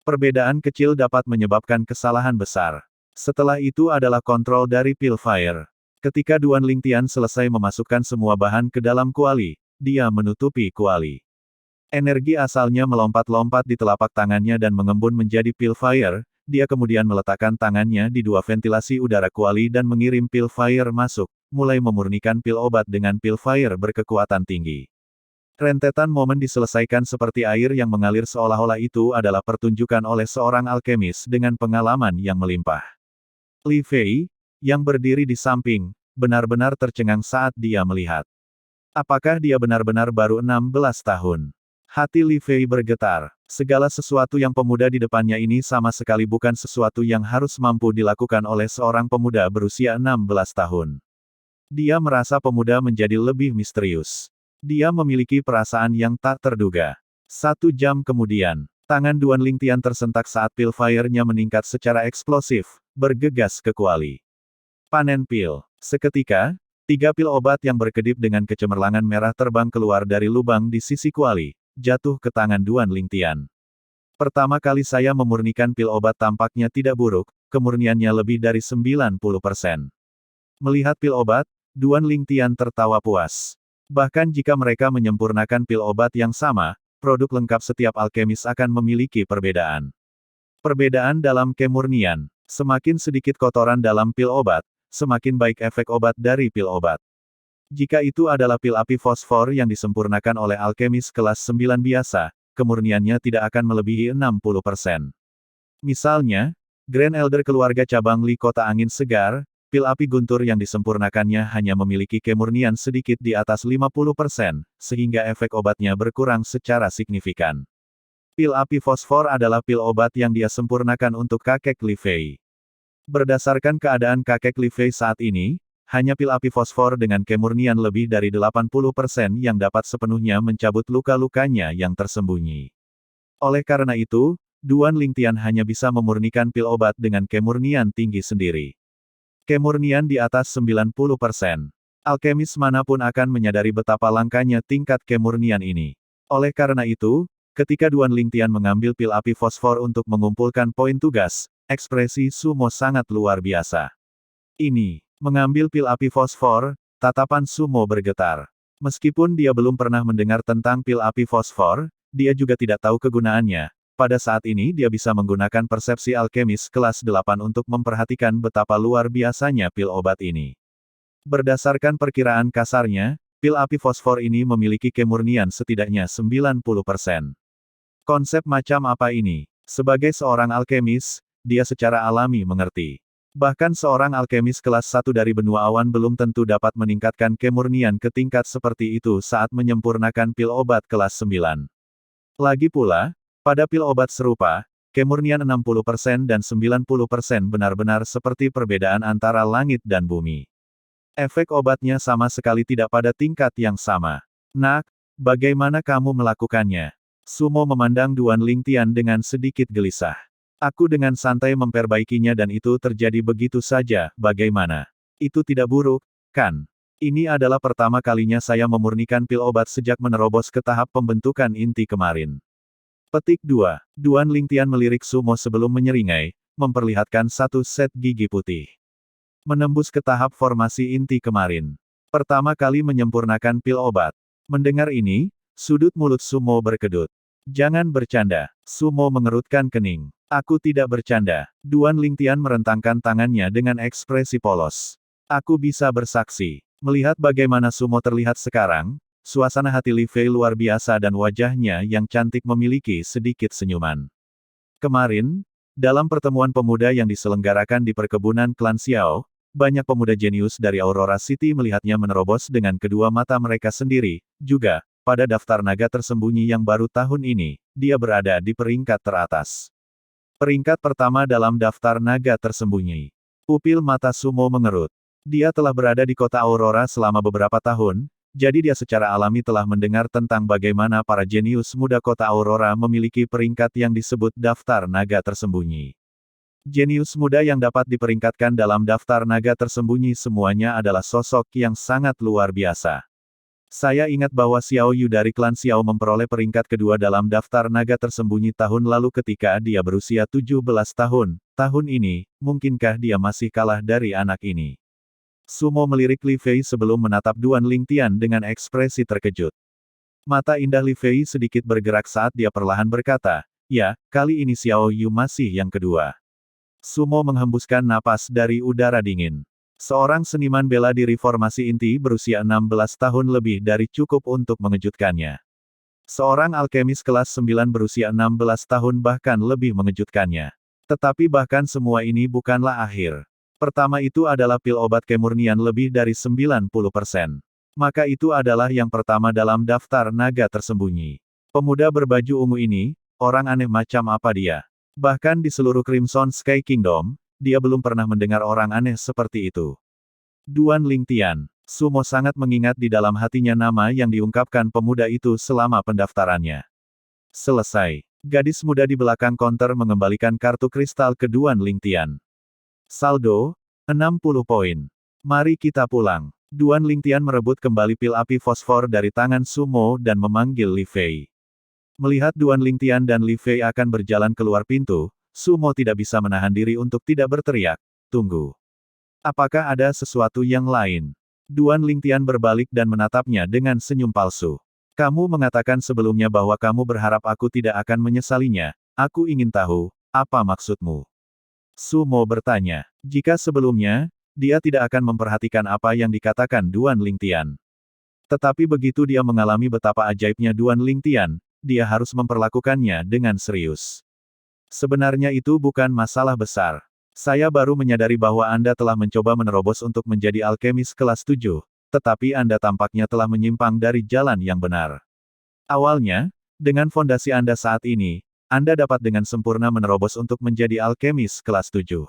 Perbedaan kecil dapat menyebabkan kesalahan besar. Setelah itu adalah kontrol dari pil fire. Ketika Duan Lingtian selesai memasukkan semua bahan ke dalam kuali, dia menutupi kuali. Energi asalnya melompat-lompat di telapak tangannya dan mengembun menjadi pil fire, dia kemudian meletakkan tangannya di dua ventilasi udara kuali dan mengirim pil fire masuk, mulai memurnikan pil obat dengan pil fire berkekuatan tinggi. Rentetan momen diselesaikan seperti air yang mengalir seolah-olah itu adalah pertunjukan oleh seorang alkemis dengan pengalaman yang melimpah. Li Fei, yang berdiri di samping, benar-benar tercengang saat dia melihat. Apakah dia benar-benar baru 16 tahun? Hati Li Fei bergetar. Segala sesuatu yang pemuda di depannya ini sama sekali bukan sesuatu yang harus mampu dilakukan oleh seorang pemuda berusia 16 tahun. Dia merasa pemuda menjadi lebih misterius. Dia memiliki perasaan yang tak terduga. 1 jam kemudian, tangan Duan Lingtian tersentak saat pil fire-nya meningkat secara eksplosif, bergegas ke kuali. Panen pil. Seketika, 3 pil obat yang berkedip dengan kecemerlangan merah terbang keluar dari lubang di sisi kuali, jatuh ke tangan Duan Lingtian. Pertama kali saya memurnikan pil obat tampaknya tidak buruk, kemurniannya lebih dari 90%. Melihat pil obat, Duan Lingtian tertawa puas. Bahkan jika mereka menyempurnakan pil obat yang sama, produk lengkap setiap alkemis akan memiliki perbedaan. Perbedaan dalam kemurnian. Semakin sedikit kotoran dalam pil obat, semakin baik efek obat dari pil obat. Jika itu adalah pil api fosfor yang disempurnakan oleh alkemis kelas 9 biasa, kemurniannya tidak akan melebihi 60%. Misalnya, Grand Elder keluarga cabang Li Kota Angin Segar, pil api guntur yang disempurnakannya hanya memiliki kemurnian sedikit di atas 50%, sehingga efek obatnya berkurang secara signifikan. Pil api fosfor adalah pil obat yang dia sempurnakan untuk kakek Li Fei. Berdasarkan keadaan kakek Li Fei saat ini, hanya pil api fosfor dengan kemurnian lebih dari 80% yang dapat sepenuhnya mencabut luka-lukanya yang tersembunyi. Oleh karena itu, Duan Lingtian hanya bisa memurnikan pil obat dengan kemurnian tinggi sendiri. Kemurnian di atas 90%. Alkemis manapun akan menyadari betapa langkanya tingkat kemurnian ini. Oleh karena itu, ketika Duan Lingtian mengambil pil api fosfor untuk mengumpulkan poin tugas, ekspresi Sumo sangat luar biasa. Ini, mengambil pil api fosfor, tatapan Sumo bergetar. Meskipun dia belum pernah mendengar tentang pil api fosfor, dia juga tidak tahu kegunaannya. Pada saat ini dia bisa menggunakan persepsi alkemis kelas 8 untuk memperhatikan betapa luar biasanya pil obat ini. Berdasarkan perkiraan kasarnya, pil api fosfor ini memiliki kemurnian setidaknya 90%. Konsep macam apa ini? Sebagai seorang alkemis, dia secara alami mengerti. Bahkan seorang alkemis kelas 1 dari benua awan belum tentu dapat meningkatkan kemurnian ke tingkat seperti itu saat menyempurnakan pil obat kelas 9. Lagi pula, pada pil obat serupa, kemurnian 60% dan 90% benar-benar seperti perbedaan antara langit dan bumi. Efek obatnya sama sekali tidak pada tingkat yang sama. Nak, bagaimana kamu melakukannya? Sumo memandang Duan Lingtian dengan sedikit gelisah. Aku dengan santai memperbaikinya dan itu terjadi begitu saja, bagaimana? Itu tidak buruk, kan? Ini adalah pertama kalinya saya memurnikan pil obat sejak menerobos ke tahap pembentukan inti kemarin. Petik 2. Duan Lingtian melirik Sumo sebelum menyeringai, memperlihatkan satu set gigi putih. Menembus ke tahap formasi inti kemarin. Pertama kali menyempurnakan pil obat. Mendengar ini, sudut mulut Sumo berkedut. Jangan bercanda. Sumo mengerutkan kening. Aku tidak bercanda. Duan Lingtian merentangkan tangannya dengan ekspresi polos. Aku bisa bersaksi. Melihat bagaimana Sumo terlihat sekarang, suasana hati Li Fei luar biasa dan wajahnya yang cantik memiliki sedikit senyuman. Kemarin, dalam pertemuan pemuda yang diselenggarakan di perkebunan klan Xiao, banyak pemuda jenius dari Aurora City melihatnya menerobos dengan kedua mata mereka sendiri. Juga, pada daftar naga tersembunyi yang baru tahun ini, dia berada di peringkat teratas. Peringkat pertama dalam daftar naga tersembunyi. Pupil mata Sumo mengerut. Dia telah berada di kota Aurora selama beberapa tahun, jadi dia secara alami telah mendengar tentang bagaimana para jenius muda kota Aurora memiliki peringkat yang disebut daftar naga tersembunyi. Jenius muda yang dapat diperingkatkan dalam daftar naga tersembunyi semuanya adalah sosok yang sangat luar biasa. Saya ingat bahwa Xiao Yu dari klan Xiao memperoleh peringkat kedua dalam daftar naga tersembunyi tahun lalu ketika dia berusia 17 tahun. Tahun ini, mungkinkah dia masih kalah dari anak ini? Sumo melirik Li Fei sebelum menatap Duan Lingtian dengan ekspresi terkejut. Mata indah Li Fei sedikit bergerak saat dia perlahan berkata, ya, kali ini Xiao Yu masih yang kedua. Sumo menghembuskan napas dari udara dingin. Seorang seniman bela diri formasi inti berusia 16 tahun lebih dari cukup untuk mengejutkannya. Seorang alkemis kelas 9 berusia 16 tahun bahkan lebih mengejutkannya. Tetapi bahkan semua ini bukanlah akhir. Pertama itu adalah pil obat kemurnian lebih dari 90%. Maka itu adalah yang pertama dalam daftar naga tersembunyi. Pemuda berbaju ungu ini, orang aneh macam apa dia? Bahkan di seluruh Crimson Sky Kingdom, dia belum pernah mendengar orang aneh seperti itu. Duan Lingtian. Sumo sangat mengingat di dalam hatinya nama yang diungkapkan pemuda itu selama pendaftarannya. Selesai. Gadis muda di belakang konter mengembalikan kartu kristal ke Duan Lingtian. Saldo, 60 poin. Mari kita pulang. Duan Lingtian merebut kembali pil api fosfor dari tangan Sumo dan memanggil Li Fei. Melihat Duan Lingtian dan Li Fei akan berjalan keluar pintu, Sumo tidak bisa menahan diri untuk tidak berteriak, tunggu. Apakah ada sesuatu yang lain? Duan Lingtian berbalik dan menatapnya dengan senyum palsu. Kamu mengatakan sebelumnya bahwa kamu berharap aku tidak akan menyesalinya. Aku ingin tahu, apa maksudmu? Sumo bertanya. Jika sebelumnya, dia tidak akan memperhatikan apa yang dikatakan Duan Lingtian. Tetapi begitu dia mengalami betapa ajaibnya Duan Lingtian, dia harus memperlakukannya dengan serius. Sebenarnya itu bukan masalah besar. Saya baru menyadari bahwa Anda telah mencoba menerobos untuk menjadi alkemis kelas 7, tetapi Anda tampaknya telah menyimpang dari jalan yang benar. Awalnya, dengan fondasi Anda saat ini, Anda dapat dengan sempurna menerobos untuk menjadi alkemis kelas 7.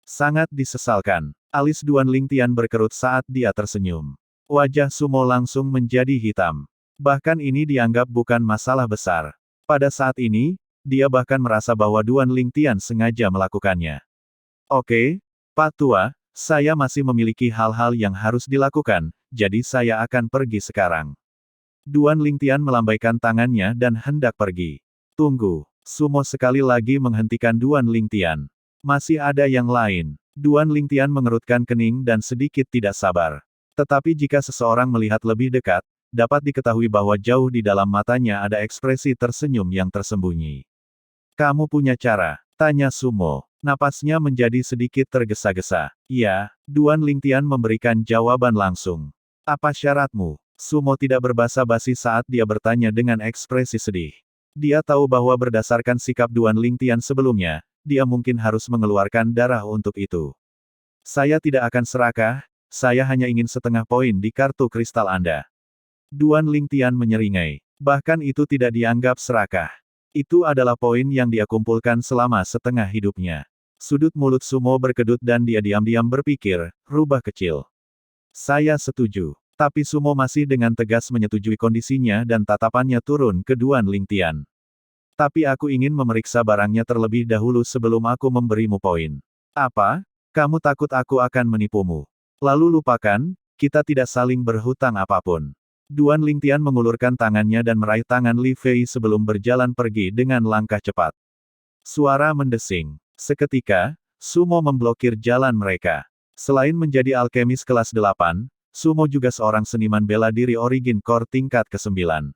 Sangat disesalkan. Alis Duan Lingtian berkerut saat dia tersenyum. Wajah Sumo langsung menjadi hitam. Bahkan ini dianggap bukan masalah besar. Pada saat ini, dia bahkan merasa bahwa Duan Lingtian sengaja melakukannya. Oke, Pak Tua, saya masih memiliki hal-hal yang harus dilakukan, jadi saya akan pergi sekarang. Duan Lingtian melambaikan tangannya dan hendak pergi. Tunggu, Sumo sekali lagi menghentikan Duan Lingtian. Masih ada yang lain. Duan Lingtian mengerutkan kening dan sedikit tidak sabar. Tetapi jika seseorang melihat lebih dekat, dapat diketahui bahwa jauh di dalam matanya ada ekspresi tersenyum yang tersembunyi. Kamu punya cara? Tanya Sumo. Napasnya menjadi sedikit tergesa-gesa. Ya, Duan Lingtian memberikan jawaban langsung. Apa syaratmu? Sumo tidak berbasa-basi saat dia bertanya dengan ekspresi sedih. Dia tahu bahwa berdasarkan sikap Duan Lingtian sebelumnya, dia mungkin harus mengeluarkan darah untuk itu. Saya tidak akan serakah, saya hanya ingin setengah poin di kartu kristal Anda. Duan Lingtian menyeringai. Bahkan itu tidak dianggap serakah. Itu adalah poin yang dia kumpulkan selama setengah hidupnya. Sudut mulut Sumo berkedut dan dia diam-diam berpikir, rubah kecil. Saya setuju. Tapi Sumo masih dengan tegas menyetujui kondisinya dan tatapannya turun ke Duan Lingtian. Tapi aku ingin memeriksa barangnya terlebih dahulu sebelum aku memberimu poin. Apa? Kamu takut aku akan menipumu? Lalu lupakan, kita tidak saling berhutang apapun. Duan Lingtian mengulurkan tangannya dan meraih tangan Li Fei sebelum berjalan pergi dengan langkah cepat. Suara mendesing. Seketika, Sumo memblokir jalan mereka. Selain menjadi alkemis kelas 8, Sumo juga seorang seniman bela diri Origin Core tingkat ke-9.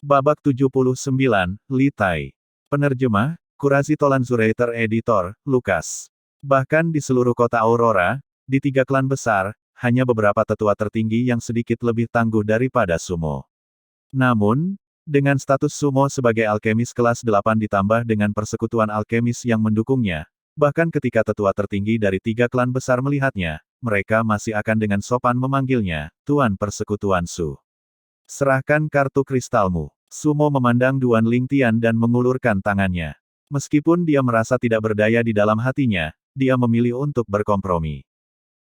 Babak 79, Li Tai. Penerjemah, Kurazi Tolanzurator Editor, Lukas. Bahkan di seluruh kota Aurora, di 3 klan besar, hanya beberapa tetua tertinggi yang sedikit lebih tangguh daripada Sumo. Namun, dengan status Sumo sebagai alkemis kelas 8 ditambah dengan persekutuan alkemis yang mendukungnya, bahkan ketika tetua tertinggi dari 3 klan besar melihatnya, mereka masih akan dengan sopan memanggilnya, Tuan Persekutuan Su. Serahkan kartu kristalmu. Sumo memandang Duan Lingtian dan mengulurkan tangannya. Meskipun dia merasa tidak berdaya di dalam hatinya, dia memilih untuk berkompromi.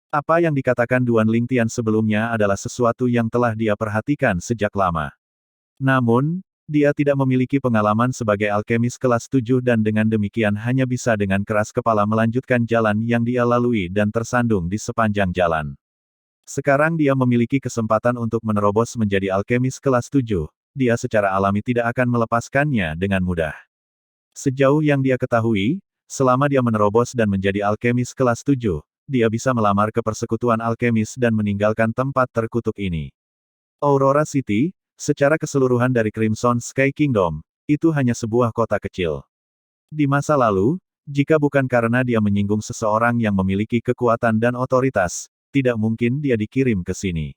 Apa yang dikatakan Duan Lingtian sebelumnya adalah sesuatu yang telah dia perhatikan sejak lama. Namun, dia tidak memiliki pengalaman sebagai alkemis kelas 7 dan dengan demikian hanya bisa dengan keras kepala melanjutkan jalan yang dia lalui dan tersandung di sepanjang jalan. Sekarang dia memiliki kesempatan untuk menerobos menjadi alkemis kelas 7, dia secara alami tidak akan melepaskannya dengan mudah. Sejauh yang dia ketahui, selama dia menerobos dan menjadi alkemis kelas 7, dia bisa melamar ke persekutuan alkemis dan meninggalkan tempat terkutuk ini. Aurora City, secara keseluruhan dari Crimson Sky Kingdom, itu hanya sebuah kota kecil. Di masa lalu, jika bukan karena dia menyinggung seseorang yang memiliki kekuatan dan otoritas, tidak mungkin dia dikirim ke sini.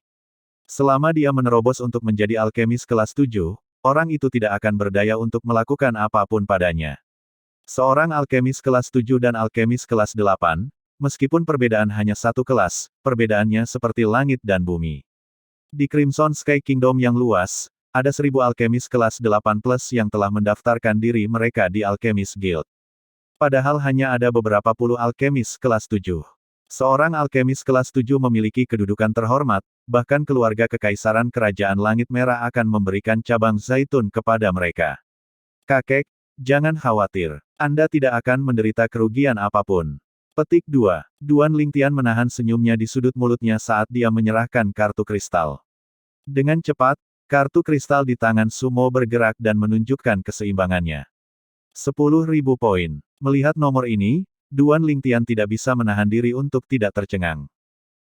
Selama dia menerobos untuk menjadi alkemis kelas 7, orang itu tidak akan berdaya untuk melakukan apapun padanya. Seorang alkemis kelas 7 dan alkemis kelas 8, meskipun perbedaan hanya satu kelas, perbedaannya seperti langit dan bumi. Di Crimson Sky Kingdom yang luas, ada 1000 alkemis kelas 8 plus yang telah mendaftarkan diri mereka di Alchemist Guild. Padahal hanya ada beberapa puluh alkemis kelas 7. Seorang alkemis kelas 7 memiliki kedudukan terhormat, bahkan keluarga kekaisaran kerajaan Langit Merah akan memberikan cabang zaitun kepada mereka. Kakek, jangan khawatir. Anda tidak akan menderita kerugian apapun. Petik 2. Duan Lingtian menahan senyumnya di sudut mulutnya saat dia menyerahkan kartu kristal. Dengan cepat, kartu kristal di tangan Sumo bergerak dan menunjukkan keseimbangannya. 10.000 poin. Melihat nomor ini, Duan Lingtian tidak bisa menahan diri untuk tidak tercengang.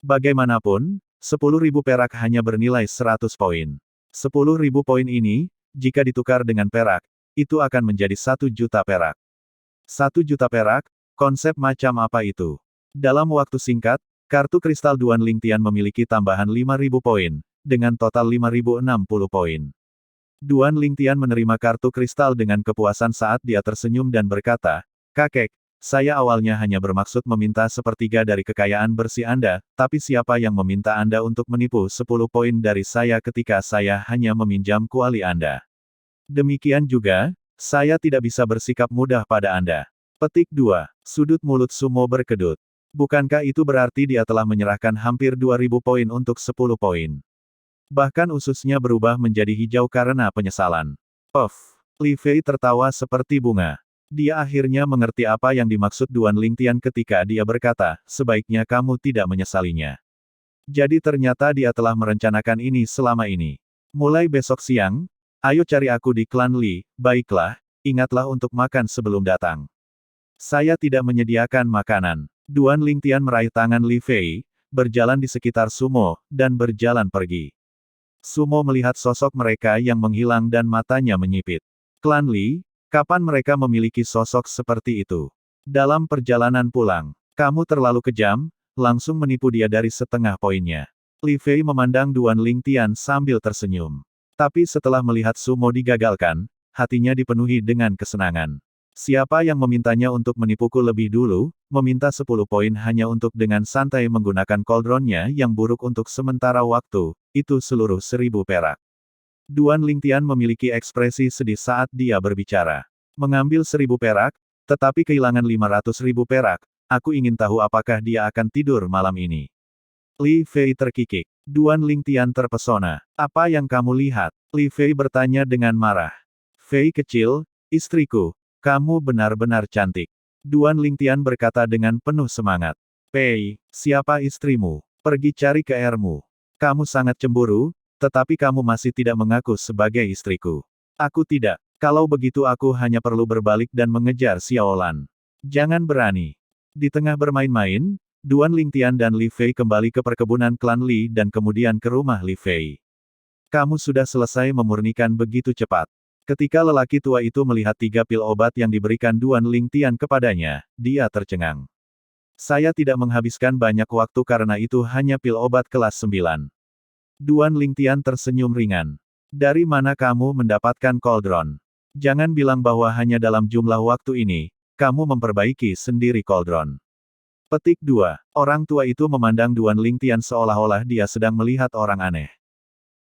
Bagaimanapun, 10.000 perak hanya bernilai 100 poin. 10.000 poin ini, jika ditukar dengan perak, itu akan menjadi 1 juta perak. 1 juta perak, konsep macam apa itu? Dalam waktu singkat, kartu kristal Duan Lingtian memiliki tambahan 5.000 poin, dengan total 5.060 poin. Duan Lingtian menerima kartu kristal dengan kepuasan saat dia tersenyum dan berkata, "Kakek, saya awalnya hanya bermaksud meminta sepertiga dari kekayaan bersih Anda, tapi siapa yang meminta Anda untuk menipu 10 poin dari saya ketika saya hanya meminjam kuali Anda? Demikian juga, saya tidak bisa bersikap mudah pada Anda." Petik 2. Sudut mulut Sumo berkedut. Bukankah itu berarti dia telah menyerahkan hampir 2.000 poin untuk 10 poin? Bahkan ususnya berubah menjadi hijau karena penyesalan. Puff. Li Fei tertawa seperti bunga. Dia akhirnya mengerti apa yang dimaksud Duan Lingtian ketika dia berkata, sebaiknya kamu tidak menyesalinya. Jadi ternyata dia telah merencanakan ini selama ini. Mulai besok siang, ayo cari aku di klan Li, baiklah, ingatlah untuk makan sebelum datang. Saya tidak menyediakan makanan. Duan Lingtian meraih tangan Li Fei, berjalan di sekitar Sumo, dan berjalan pergi. Sumo melihat sosok mereka yang menghilang dan matanya menyipit. Klan Li, kapan mereka memiliki sosok seperti itu? Dalam perjalanan pulang, kamu terlalu kejam, langsung menipu dia dari setengah poinnya. Li Fei memandang Duan Lingtian sambil tersenyum. Tapi setelah melihat Sumo digagalkan, hatinya dipenuhi dengan kesenangan. Siapa yang memintanya untuk menipuku lebih dulu, meminta 10 poin hanya untuk dengan santai menggunakan cauldronnya yang buruk untuk sementara waktu, itu seluruh 1000 perak. Duan Lingtian memiliki ekspresi sedih saat dia berbicara. Mengambil 1000 perak, tetapi kehilangan 500.000 perak, aku ingin tahu apakah dia akan tidur malam ini. Li Fei terkikik. Duan Lingtian terpesona. Apa yang kamu lihat? Li Fei bertanya dengan marah. Fei kecil, istriku. Kamu benar-benar cantik. Duan Lingtian berkata dengan penuh semangat. Pei, siapa istrimu? Pergi cari ke ermu. Kamu sangat cemburu, tetapi kamu masih tidak mengaku sebagai istriku. Aku tidak. Kalau begitu aku hanya perlu berbalik dan mengejar Xiaolan. Jangan berani. Di tengah bermain-main, Duan Lingtian dan Li Fei kembali ke perkebunan klan Li dan kemudian ke rumah Li Fei. Kamu sudah selesai memurnikan begitu cepat. Ketika lelaki tua itu melihat 3 pil obat yang diberikan Duan Lingtian kepadanya, dia tercengang. Saya tidak menghabiskan banyak waktu karena itu hanya pil obat kelas 9. Duan Lingtian tersenyum ringan. Dari mana kamu mendapatkan cauldron? Jangan bilang bahwa hanya dalam jumlah waktu ini, kamu memperbaiki sendiri cauldron. Petik 2. Orang tua itu memandang Duan Lingtian seolah-olah dia sedang melihat orang aneh.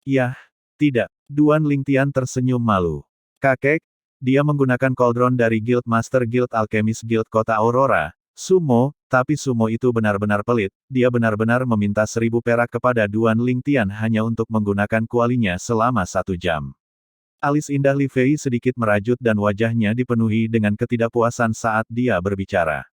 Yah, tidak. Duan Lingtian tersenyum malu. Kakek, dia menggunakan cauldron dari Guild Master Guild Alchemist Guild Kota Aurora, Sumo, tapi Sumo itu benar-benar pelit, dia benar-benar meminta 1000 perak kepada Duan Lingtian hanya untuk menggunakan kualinya selama 1 jam. Alis indah Li Fei sedikit merajut dan wajahnya dipenuhi dengan ketidakpuasan saat dia berbicara.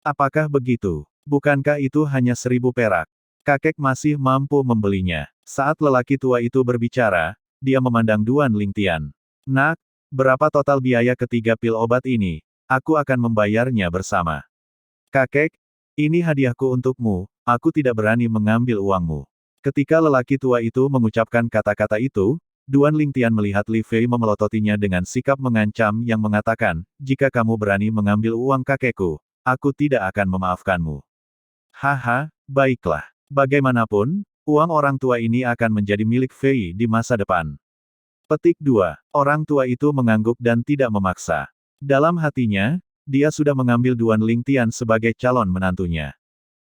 Apakah begitu? Bukankah itu hanya 1000 perak? Kakek masih mampu membelinya. Saat lelaki tua itu berbicara, dia memandang Duan Lingtian. Nak, berapa total biaya ketiga pil obat ini? Aku akan membayarnya bersama. Kakek, ini hadiahku untukmu, aku tidak berani mengambil uangmu. Ketika lelaki tua itu mengucapkan kata-kata itu, Duan Lingtian melihat Li Fei memelototinya dengan sikap mengancam yang mengatakan, jika kamu berani mengambil uang kakekku, aku tidak akan memaafkanmu. Haha, baiklah. Bagaimanapun, uang orang tua ini akan menjadi milik Fei di masa depan. Petik 2. Orang tua itu mengangguk dan tidak memaksa. Dalam hatinya, dia sudah mengambil Duan Lingtian sebagai calon menantunya.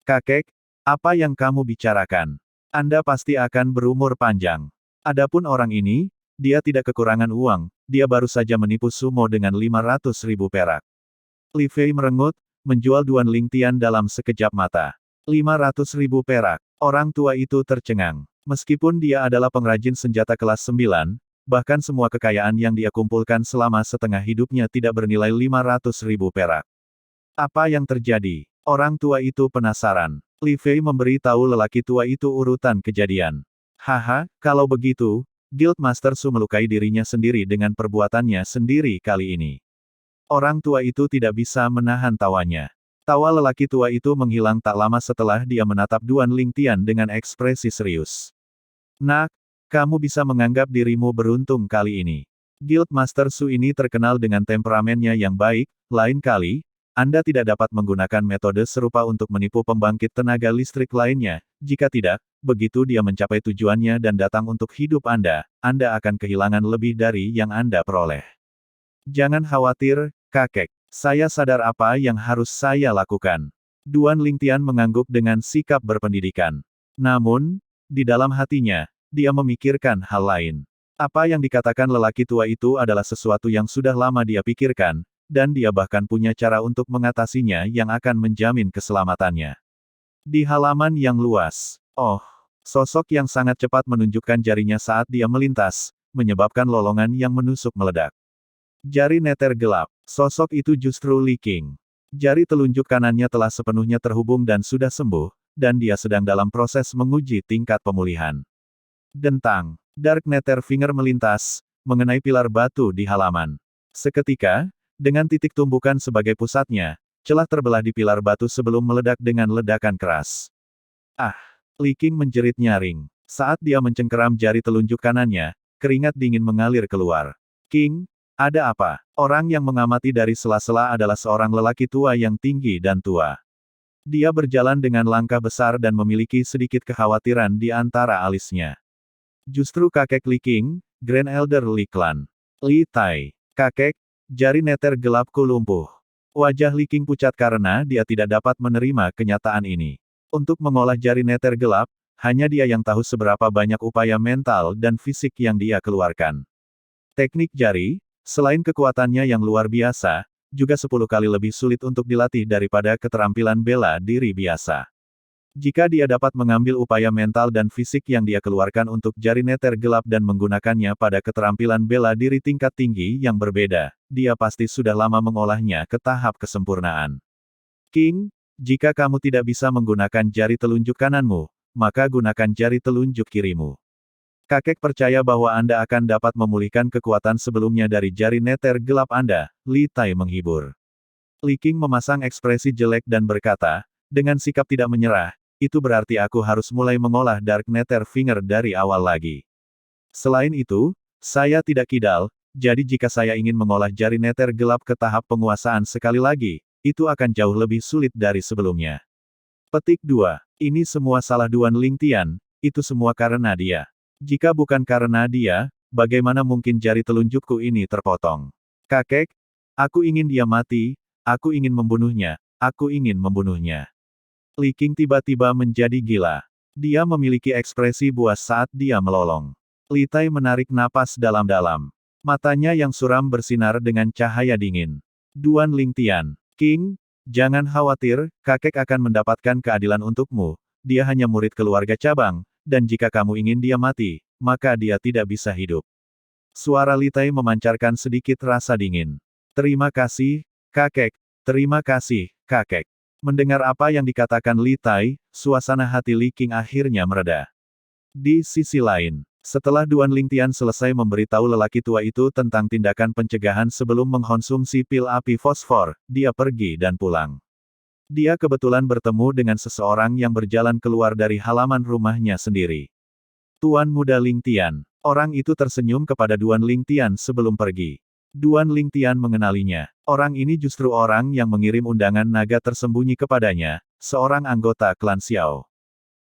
Kakek, apa yang kamu bicarakan? Anda pasti akan berumur panjang. Adapun orang ini, dia tidak kekurangan uang, dia baru saja menipu Sumo dengan 500.000 perak. Li Fei merengut, menjual Duan Lingtian dalam sekejap mata. 500.000 perak. Orang tua itu tercengang. Meskipun dia adalah pengrajin senjata kelas 9, bahkan semua kekayaan yang dia kumpulkan selama setengah hidupnya tidak bernilai 500.000 perak. Apa yang terjadi? Orang tua itu penasaran. Li Fei memberi tahu lelaki tua itu urutan kejadian. Haha, kalau begitu, Guild Master Su melukai dirinya sendiri dengan perbuatannya sendiri kali ini. Orang tua itu tidak bisa menahan tawanya. Tawa lelaki tua itu menghilang tak lama setelah dia menatap Duan Lingtian dengan ekspresi serius. Nak, kamu bisa menganggap dirimu beruntung kali ini. Guild Master Su ini terkenal dengan temperamennya yang baik, lain kali, Anda tidak dapat menggunakan metode serupa untuk menipu pembangkit tenaga listrik lainnya, jika tidak, begitu dia mencapai tujuannya dan datang untuk hidup Anda akan kehilangan lebih dari yang Anda peroleh. Jangan khawatir, kakek, saya sadar apa yang harus saya lakukan. Duan Lingtian mengangguk dengan sikap berpendidikan. Namun, di dalam hatinya, dia memikirkan hal lain. Apa yang dikatakan lelaki tua itu adalah sesuatu yang sudah lama dia pikirkan, dan dia bahkan punya cara untuk mengatasinya yang akan menjamin keselamatannya. Di halaman yang luas, sosok yang sangat cepat menunjukkan jarinya saat dia melintas, menyebabkan lolongan yang menusuk meledak. Jari neter gelap, sosok itu justru Li Qing. Jari telunjuk kanannya telah sepenuhnya terhubung dan sudah sembuh, dan dia sedang dalam proses menguji tingkat pemulihan. Dentang, Dark Nether Finger melintas, mengenai pilar batu di halaman. Seketika, dengan titik tumbukan sebagai pusatnya, celah terbelah di pilar batu sebelum meledak dengan ledakan keras. Ah! Li Qing menjerit nyaring. Saat dia mencengkeram jari telunjuk kanannya, keringat dingin mengalir keluar. King, ada apa? Orang yang mengamati dari sela-sela adalah seorang lelaki tua yang tinggi dan tua. Dia berjalan dengan langkah besar dan memiliki sedikit kekhawatiran di antara alisnya. Justru kakek Li Qing, Grand Elder Li Clan. Li Tai. Kakek, Jari neter gelapku lumpuh. Wajah Li Qing pucat karena dia tidak dapat menerima kenyataan ini. Untuk mengolah jari neter gelap, hanya dia yang tahu seberapa banyak upaya mental dan fisik yang dia keluarkan. Teknik jari, selain kekuatannya yang luar biasa, juga 10 kali lebih sulit untuk dilatih daripada keterampilan bela diri biasa. Jika dia dapat mengambil upaya mental dan fisik yang dia keluarkan untuk jari neter gelap dan menggunakannya pada keterampilan bela diri tingkat tinggi yang berbeda, dia pasti sudah lama mengolahnya ke tahap kesempurnaan. King, jika kamu tidak bisa menggunakan jari telunjuk kananmu, maka gunakan jari telunjuk kirimu. Kakek percaya bahwa Anda akan dapat memulihkan kekuatan sebelumnya dari jari neter gelap Anda, Li Tai menghibur. Li Qing memasang ekspresi jelek dan berkata, dengan sikap tidak menyerah, itu berarti aku harus mulai mengolah Dark Nether Finger dari awal lagi. Selain itu, saya tidak kidal, jadi jika saya ingin mengolah jari neter gelap ke tahap penguasaan sekali lagi, itu akan jauh lebih sulit dari sebelumnya. Petik 2. Ini semua salah Duan Lingtian, itu semua karena dia. Jika bukan karena dia, bagaimana mungkin jari telunjukku ini terpotong? Kakek, aku ingin dia mati, aku ingin membunuhnya, aku ingin membunuhnya. Li Qing tiba-tiba menjadi gila. Dia memiliki ekspresi buas saat dia melolong. Li Tai menarik napas dalam-dalam. Matanya yang suram bersinar dengan cahaya dingin. Duan Lingtian, King, jangan khawatir, kakek akan mendapatkan keadilan untukmu. Dia hanya murid keluarga cabang, dan jika kamu ingin dia mati, maka dia tidak bisa hidup. Suara Li Tai memancarkan sedikit rasa dingin. Terima kasih, kakek. Terima kasih, kakek. Mendengar apa yang dikatakan Li Tai, suasana hati Li Qing akhirnya mereda. Di sisi lain, setelah Duan Lingtian selesai memberitahu lelaki tua itu tentang tindakan pencegahan sebelum mengkonsumsi pil api fosfor, dia pergi dan pulang. Dia kebetulan bertemu dengan seseorang yang berjalan keluar dari halaman rumahnya sendiri. Tuan Muda Lingtian. Orang itu tersenyum kepada Duan Lingtian sebelum pergi. Duan Lingtian mengenalinya. Orang ini justru orang yang mengirim undangan naga tersembunyi kepadanya, seorang anggota klan Xiao.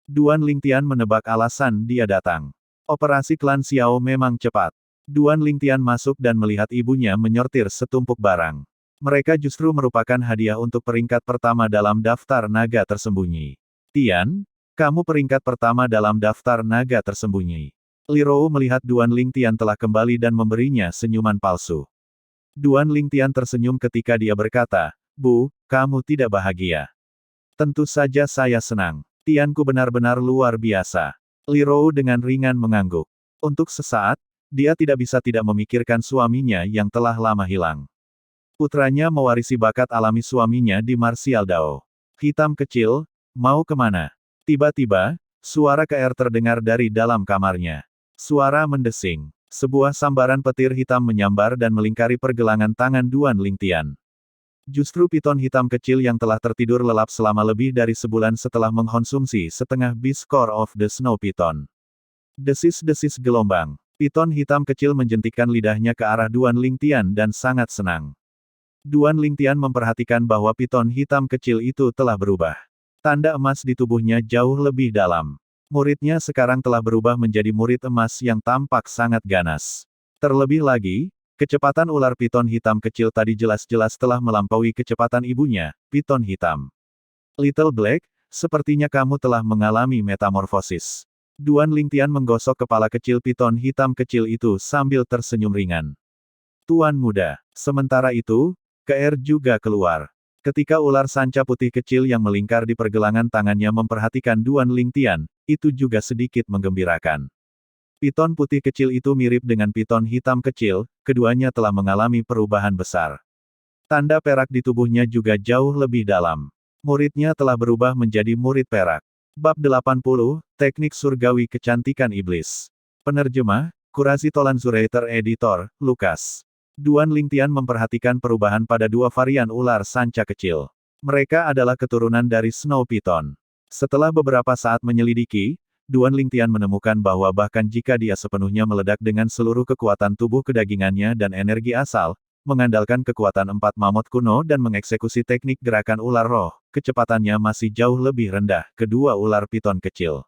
Duan Lingtian menebak alasan dia datang. Operasi klan Xiao memang cepat. Duan Lingtian masuk dan melihat ibunya menyortir setumpuk barang. Mereka justru merupakan hadiah untuk peringkat pertama dalam daftar naga tersembunyi. Tian, kamu peringkat pertama dalam daftar naga tersembunyi. Li Rou melihat Duan Lingtian telah kembali dan memberinya senyuman palsu. Duan Lingtian tersenyum ketika dia berkata, Bu, kamu tidak bahagia. Tentu saja saya senang. Tianku benar-benar luar biasa. Li Rou dengan ringan mengangguk. Untuk sesaat, dia tidak bisa tidak memikirkan suaminya yang telah lama hilang. Putranya mewarisi bakat alami suaminya di martial Dao. Hitam kecil, mau kemana? Tiba-tiba, suara KR terdengar dari dalam kamarnya. Suara mendesing. Sebuah sambaran petir hitam menyambar dan melingkari pergelangan tangan Duan Lingtian. Justru piton hitam kecil yang telah tertidur lelap selama lebih dari sebulan setelah mengkonsumsi setengah bis Core of the Snow Python. Desis-desis gelombang. Piton hitam kecil menjentikkan lidahnya ke arah Duan Lingtian dan sangat senang. Duan Lingtian memperhatikan bahwa piton hitam kecil itu telah berubah. Tanda emas di tubuhnya jauh lebih dalam. Muridnya sekarang telah berubah menjadi murid emas yang tampak sangat ganas. Terlebih lagi, kecepatan ular piton hitam kecil tadi jelas-jelas telah melampaui kecepatan ibunya, piton hitam. Little Black, sepertinya kamu telah mengalami metamorfosis. Duan Lingtian menggosok kepala kecil piton hitam kecil itu sambil tersenyum ringan. Tuan muda. Sementara itu, KR juga keluar. Ketika ular sanca putih kecil yang melingkar di pergelangan tangannya memperhatikan Duan Lingtian, itu juga sedikit menggembirakan. Piton putih kecil itu mirip dengan piton hitam kecil, keduanya telah mengalami perubahan besar. Tanda perak di tubuhnya juga jauh lebih dalam. Muridnya telah berubah menjadi murid perak. Bab 80, Teknik Surgawi Kecantikan Iblis. Penerjemah, Kurasi Tolanzurator Editor, Lukas. Duan Lingtian memperhatikan perubahan pada dua varian ular sanca kecil. Mereka adalah keturunan dari Snow Python. Setelah beberapa saat menyelidiki, Duan Lingtian menemukan bahwa bahkan jika dia sepenuhnya meledak dengan seluruh kekuatan tubuh kedagingannya dan energi asal, mengandalkan kekuatan empat mamut kuno dan mengeksekusi teknik gerakan ular roh, kecepatannya masih jauh lebih rendah kedua ular piton kecil.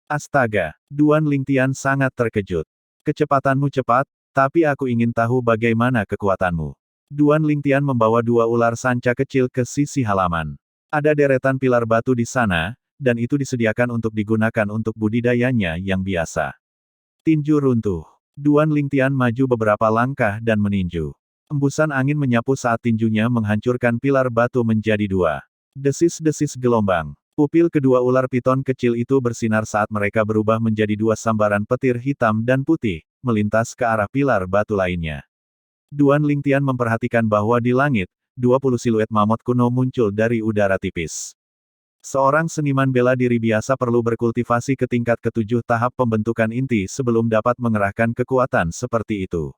Astaga, Duan Lingtian sangat terkejut. Kecepatanmu cepat, tapi aku ingin tahu bagaimana kekuatanmu. Duan Lingtian membawa dua ular sanca kecil ke sisi halaman. Ada deretan pilar batu di sana, dan itu disediakan untuk digunakan untuk budidayanya yang biasa. Tinju runtuh. Duan Lingtian maju beberapa langkah dan meninju. Embusan angin menyapu saat tinjunya menghancurkan pilar batu menjadi dua. Desis-desis gelombang. Pupil kedua ular piton kecil itu bersinar saat mereka berubah menjadi dua sambaran petir hitam dan putih, melintas ke arah pilar batu lainnya. Duan Lingtian memperhatikan bahwa di langit, 20 siluet mamut kuno muncul dari udara tipis. Seorang seniman bela diri biasa perlu berkultivasi ke tingkat ketujuh tahap pembentukan inti sebelum dapat mengerahkan kekuatan seperti itu.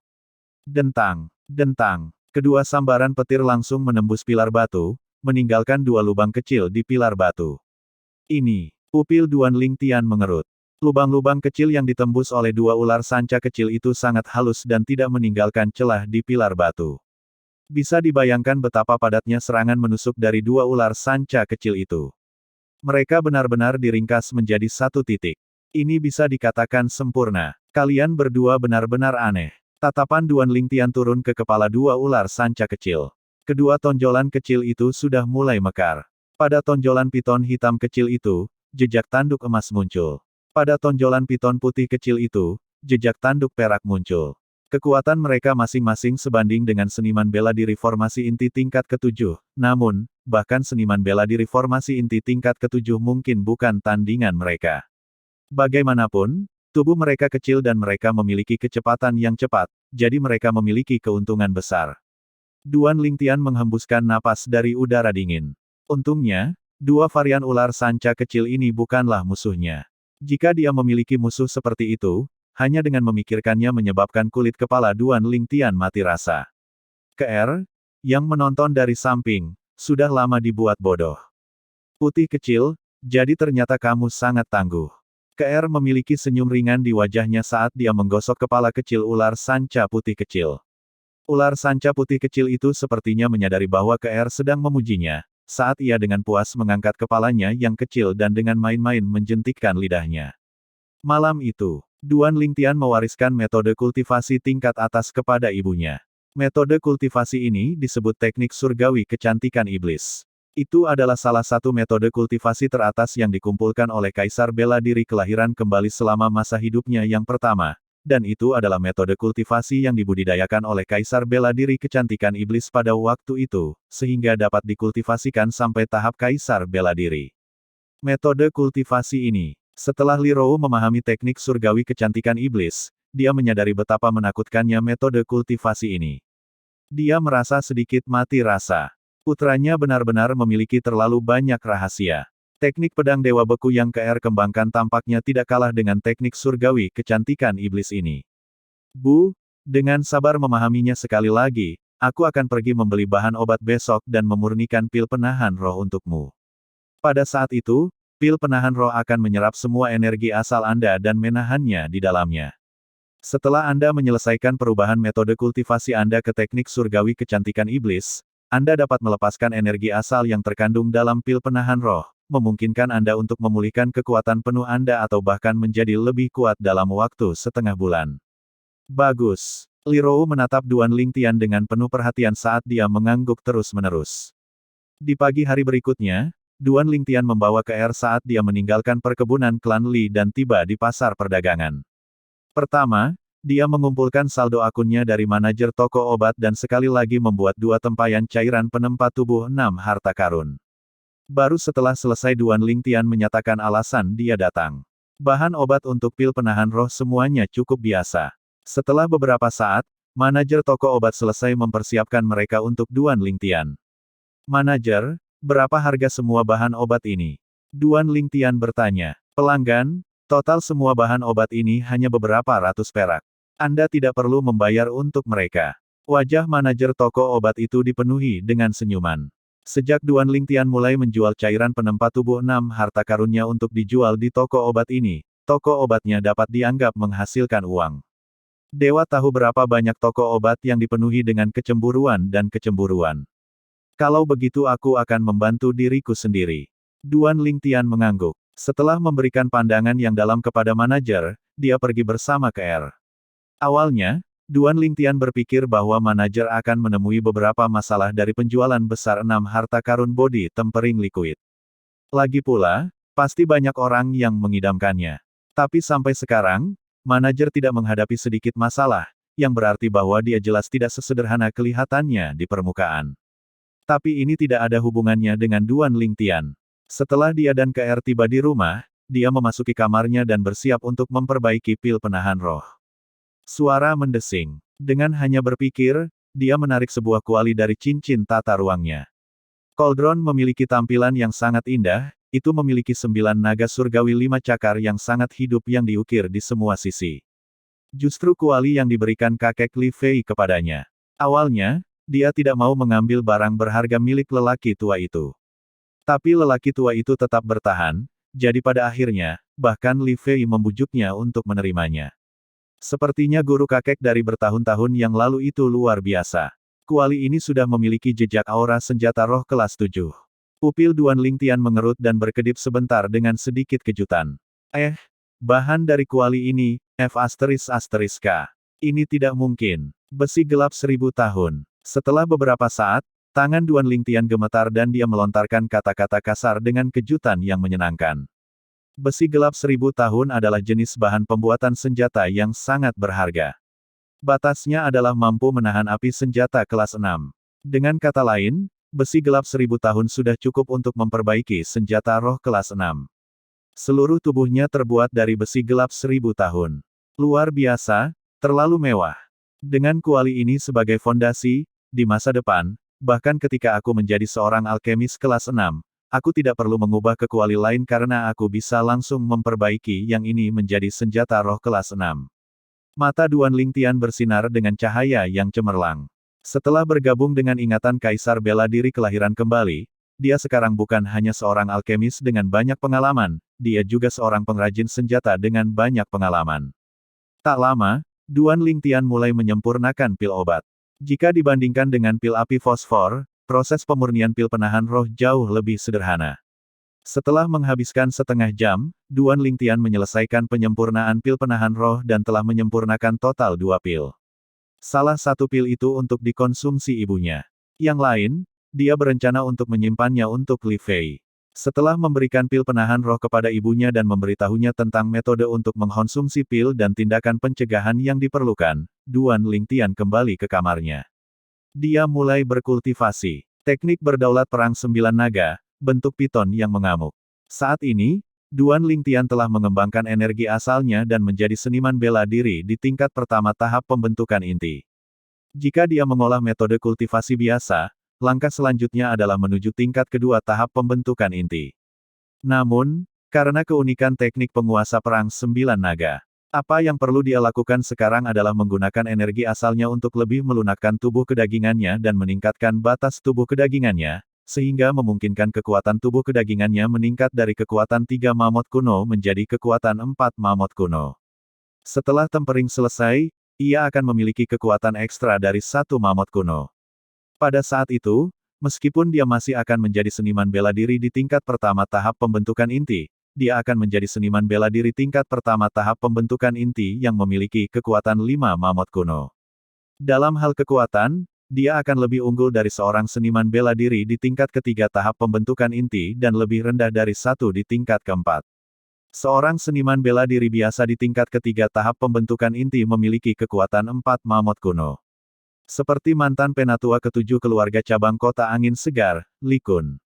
Dentang, dentang. Kedua sambaran petir langsung menembus pilar batu, meninggalkan dua lubang kecil di pilar batu. Ini, pupil Duan Lingtian mengerut. Lubang-lubang kecil yang ditembus oleh dua ular sanca kecil itu sangat halus dan tidak meninggalkan celah di pilar batu. Bisa dibayangkan betapa padatnya serangan menusuk dari dua ular sanca kecil itu. Mereka benar-benar diringkas menjadi satu titik. Ini bisa dikatakan sempurna. Kalian berdua benar-benar aneh. Tatapan Duan Lingtian turun ke kepala dua ular sanca kecil. Kedua tonjolan kecil itu sudah mulai mekar. Pada tonjolan piton hitam kecil itu, jejak tanduk emas muncul. Pada tonjolan piton putih kecil itu, jejak tanduk perak muncul. Kekuatan mereka masing-masing sebanding dengan seniman bela diri formasi inti tingkat ketujuh, namun, bahkan seniman bela diri formasi inti tingkat ketujuh mungkin bukan tandingan mereka. Bagaimanapun, tubuh mereka kecil dan mereka memiliki kecepatan yang cepat, jadi mereka memiliki keuntungan besar. Duan Lingtian menghembuskan napas dari udara dingin. Untungnya, dua varian ular sanca kecil ini bukanlah musuhnya. Jika dia memiliki musuh seperti itu, hanya dengan memikirkannya menyebabkan kulit kepala Duan Lingtian mati rasa. KR, yang menonton dari samping, sudah lama dibuat bodoh. Putih kecil, jadi ternyata kamu sangat tangguh. KR memiliki senyum ringan di wajahnya saat dia menggosok kepala kecil ular sanca putih kecil. Ular sanca putih kecil itu sepertinya menyadari bahwa KR sedang memujinya, saat ia dengan puas mengangkat kepalanya yang kecil dan dengan main-main menjentikkan lidahnya. Malam itu, Duan Lingtian mewariskan metode kultivasi tingkat atas kepada ibunya. Metode kultivasi ini disebut teknik surgawi kecantikan iblis. Itu adalah salah satu metode kultivasi teratas yang dikumpulkan oleh Kaisar Bela Diri Kelahiran Kembali selama masa hidupnya yang pertama, dan itu adalah metode kultivasi yang dibudidayakan oleh Kaisar Bela Diri Kecantikan Iblis pada waktu itu, sehingga dapat dikultivasikan sampai tahap Kaisar Bela Diri. Metode kultivasi ini, setelah Li Rou memahami teknik surgawi kecantikan iblis, dia menyadari betapa menakutkannya metode kultivasi ini. Dia merasa sedikit mati rasa. Putranya benar-benar memiliki terlalu banyak rahasia. Teknik pedang Dewa Beku yang KR kembangkan tampaknya tidak kalah dengan teknik surgawi kecantikan iblis ini. Bu, dengan sabar memahaminya sekali lagi, aku akan pergi membeli bahan obat besok dan memurnikan pil penahan roh untukmu. Pada saat itu, pil penahan roh akan menyerap semua energi asal Anda dan menahannya di dalamnya. Setelah Anda menyelesaikan perubahan metode kultivasi Anda ke teknik surgawi kecantikan iblis, Anda dapat melepaskan energi asal yang terkandung dalam pil penahan roh, memungkinkan Anda untuk memulihkan kekuatan penuh Anda atau bahkan menjadi lebih kuat dalam waktu setengah bulan. Bagus. Li Rou menatap Duan Lingtian dengan penuh perhatian saat dia mengangguk terus-menerus. Di pagi hari berikutnya, Duan Lingtian membawa KR saat dia meninggalkan perkebunan klan Li dan tiba di pasar perdagangan. Pertama, dia mengumpulkan saldo akunnya dari manajer toko obat dan sekali lagi membuat dua tempayan cairan penempat tubuh 6 harta karun. Baru setelah selesai Duan Lingtian menyatakan alasan dia datang. Bahan obat untuk pil penahan roh semuanya cukup biasa. Setelah beberapa saat, manajer toko obat selesai mempersiapkan mereka untuk Duan Lingtian. Manajer, berapa harga semua bahan obat ini? Duan Lingtian bertanya. Pelanggan, total semua bahan obat ini hanya beberapa ratus perak. Anda tidak perlu membayar untuk mereka. Wajah manajer toko obat itu dipenuhi dengan senyuman. Sejak Duan Lingtian mulai menjual cairan penempat tubuh 6 harta karunnya untuk dijual di toko obat ini, toko obatnya dapat dianggap menghasilkan uang. Dewa tahu berapa banyak toko obat yang dipenuhi dengan kecemburuan dan kecemburuan. Kalau begitu aku akan membantu diriku sendiri. Duan Lingtian mengangguk. Setelah memberikan pandangan yang dalam kepada manajer, dia pergi bersama KR. Awalnya, Duan Lingtian berpikir bahwa manajer akan menemui beberapa masalah dari penjualan besar 6 harta karun body tempering liquid. Lagi pula, pasti banyak orang yang mengidamkannya. Tapi sampai sekarang, manajer tidak menghadapi sedikit masalah, yang berarti bahwa dia jelas tidak sesederhana kelihatannya di permukaan. Tapi ini tidak ada hubungannya dengan Duan Lingtian. Setelah dia dan KR tiba di rumah, dia memasuki kamarnya dan bersiap untuk memperbaiki pil penahan roh. Suara mendesing. Dengan hanya berpikir, dia menarik sebuah kuali dari cincin tata ruangnya. Cauldron memiliki tampilan yang sangat indah, itu memiliki 9 naga surgawi 5 cakar yang sangat hidup yang diukir di semua sisi. Justru kuali yang diberikan kakek Li Fei kepadanya. Awalnya, dia tidak mau mengambil barang berharga milik lelaki tua itu. Tapi lelaki tua itu tetap bertahan, jadi pada akhirnya, bahkan Li Fei membujuknya untuk menerimanya. Sepertinya guru kakek dari bertahun-tahun yang lalu itu luar biasa. Kuali ini sudah memiliki jejak aura senjata roh kelas 7. Pupil Duan Lingtian mengerut dan berkedip sebentar dengan sedikit kejutan. Bahan dari kuali ini, F***K. Ini tidak mungkin. Besi gelap 1000 tahun. Setelah beberapa saat, tangan Duan Lingtian gemetar dan dia melontarkan kata-kata kasar dengan kejutan yang menyenangkan. Besi gelap 1000 tahun adalah jenis bahan pembuatan senjata yang sangat berharga. Batasnya adalah mampu menahan api senjata kelas 6. Dengan kata lain, besi gelap 1000 tahun sudah cukup untuk memperbaiki senjata roh kelas 6. Seluruh tubuhnya terbuat dari besi gelap 1000 tahun. Luar biasa, terlalu mewah. Dengan kuali ini sebagai fondasi, di masa depan, bahkan ketika aku menjadi seorang alkemis kelas 6, aku tidak perlu mengubah ke kuali lain karena aku bisa langsung memperbaiki yang ini menjadi senjata roh kelas 6. Mata Duan Lingtian bersinar dengan cahaya yang cemerlang. Setelah bergabung dengan ingatan Kaisar Bela Diri kelahiran kembali, dia sekarang bukan hanya seorang alkemis dengan banyak pengalaman, dia juga seorang pengrajin senjata dengan banyak pengalaman. Tak lama, Duan Lingtian mulai menyempurnakan pil obat. Jika dibandingkan dengan pil api fosfor, proses pemurnian pil penahan roh jauh lebih sederhana. Setelah menghabiskan setengah jam, Duan Lingtian menyelesaikan penyempurnaan pil penahan roh dan telah menyempurnakan total 2 pil. Salah satu pil itu untuk dikonsumsi ibunya. Yang lain, dia berencana untuk menyimpannya untuk Li Fei. Setelah memberikan pil penahan roh kepada ibunya dan memberitahunya tentang metode untuk mengkonsumsi pil dan tindakan pencegahan yang diperlukan, Duan Lingtian kembali ke kamarnya. Dia mulai berkultivasi. Teknik berdaulat perang 9 naga, bentuk piton yang mengamuk. Saat ini, Duan Lingtian telah mengembangkan energi asalnya dan menjadi seniman bela diri di tingkat pertama tahap pembentukan inti. Jika dia mengolah metode kultivasi biasa, langkah selanjutnya adalah menuju tingkat kedua tahap pembentukan inti. Namun, karena keunikan teknik penguasa perang 9 naga, apa yang perlu dia lakukan sekarang adalah menggunakan energi asalnya untuk lebih melunakkan tubuh kedagingannya dan meningkatkan batas tubuh kedagingannya, sehingga memungkinkan kekuatan tubuh kedagingannya meningkat dari kekuatan 3 mamut kuno menjadi kekuatan 4 mamut kuno. Setelah tempering selesai, ia akan memiliki kekuatan ekstra dari 1 mamut kuno. Pada saat itu, meskipun dia masih akan menjadi seniman bela diri di tingkat pertama tahap pembentukan inti, dia akan menjadi seniman bela diri tingkat pertama tahap pembentukan inti yang memiliki kekuatan 5 mamut kuno. Dalam hal kekuatan, dia akan lebih unggul dari seorang seniman bela diri di tingkat ketiga tahap pembentukan inti dan lebih rendah dari 1 di tingkat keempat. Seorang seniman bela diri biasa di tingkat ketiga tahap pembentukan inti memiliki kekuatan 4 mamut kuno. Seperti mantan penatua ke-7 keluarga cabang Kota Angin Segar, Li Kun.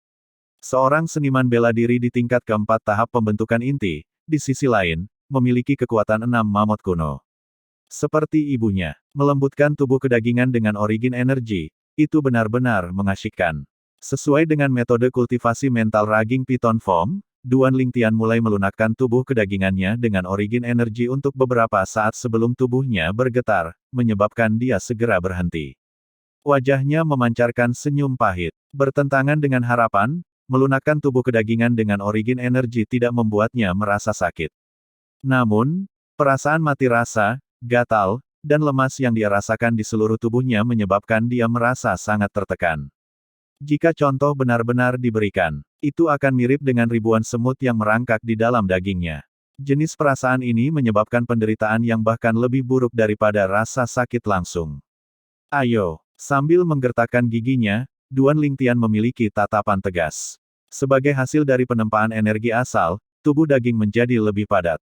Seorang seniman bela diri di tingkat keempat tahap pembentukan inti, di sisi lain, memiliki kekuatan 6 mamut kuno. Seperti ibunya, melembutkan tubuh kedagingan dengan origin energi, itu benar-benar mengasyikkan. Sesuai dengan metode kultivasi mental raging Python Form, Duan Lingtian mulai melunakkan tubuh kedagingannya dengan origin energi untuk beberapa saat sebelum tubuhnya bergetar, menyebabkan dia segera berhenti. Wajahnya memancarkan senyum pahit. Bertentangan dengan harapan, melunakkan tubuh kedagingan dengan origin energi tidak membuatnya merasa sakit. Namun, perasaan mati rasa, gatal, dan lemas yang dia rasakan di seluruh tubuhnya menyebabkan dia merasa sangat tertekan. Jika contoh benar-benar diberikan, itu akan mirip dengan ribuan semut yang merangkak di dalam dagingnya. Jenis perasaan ini menyebabkan penderitaan yang bahkan lebih buruk daripada rasa sakit langsung. Ayo, sambil menggertakkan giginya, Duan Lingtian memiliki tatapan tegas. Sebagai hasil dari penempaan energi asal, tubuh daging menjadi lebih padat.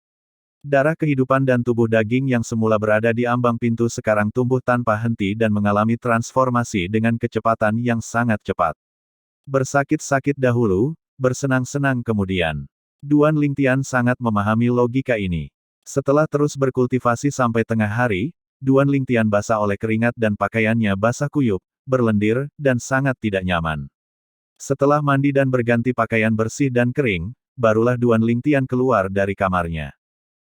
Darah kehidupan dan tubuh daging yang semula berada di ambang pintu sekarang tumbuh tanpa henti dan mengalami transformasi dengan kecepatan yang sangat cepat. Bersakit-sakit dahulu, bersenang-senang kemudian. Duan Lingtian sangat memahami logika ini. Setelah terus berkultivasi sampai tengah hari, Duan Lingtian basah oleh keringat dan pakaiannya basah kuyup, berlendir, dan sangat tidak nyaman. Setelah mandi dan berganti pakaian bersih dan kering, barulah Duan Lingtian keluar dari kamarnya.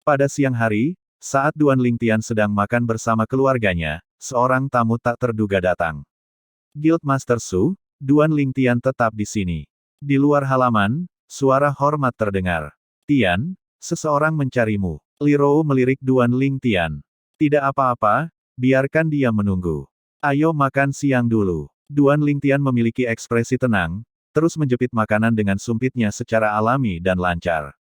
Pada siang hari, saat Duan Lingtian sedang makan bersama keluarganya, seorang tamu tak terduga datang. Guildmaster Su, Duan Lingtian tetap di sini. Di luar halaman, suara hormat terdengar. Tian, seseorang mencarimu. Li Rou melirik Duan Lingtian. Tidak apa-apa, biarkan dia menunggu. Ayo makan siang dulu. Duan Lingtian memiliki ekspresi tenang, terus menjepit makanan dengan sumpitnya secara alami dan lancar.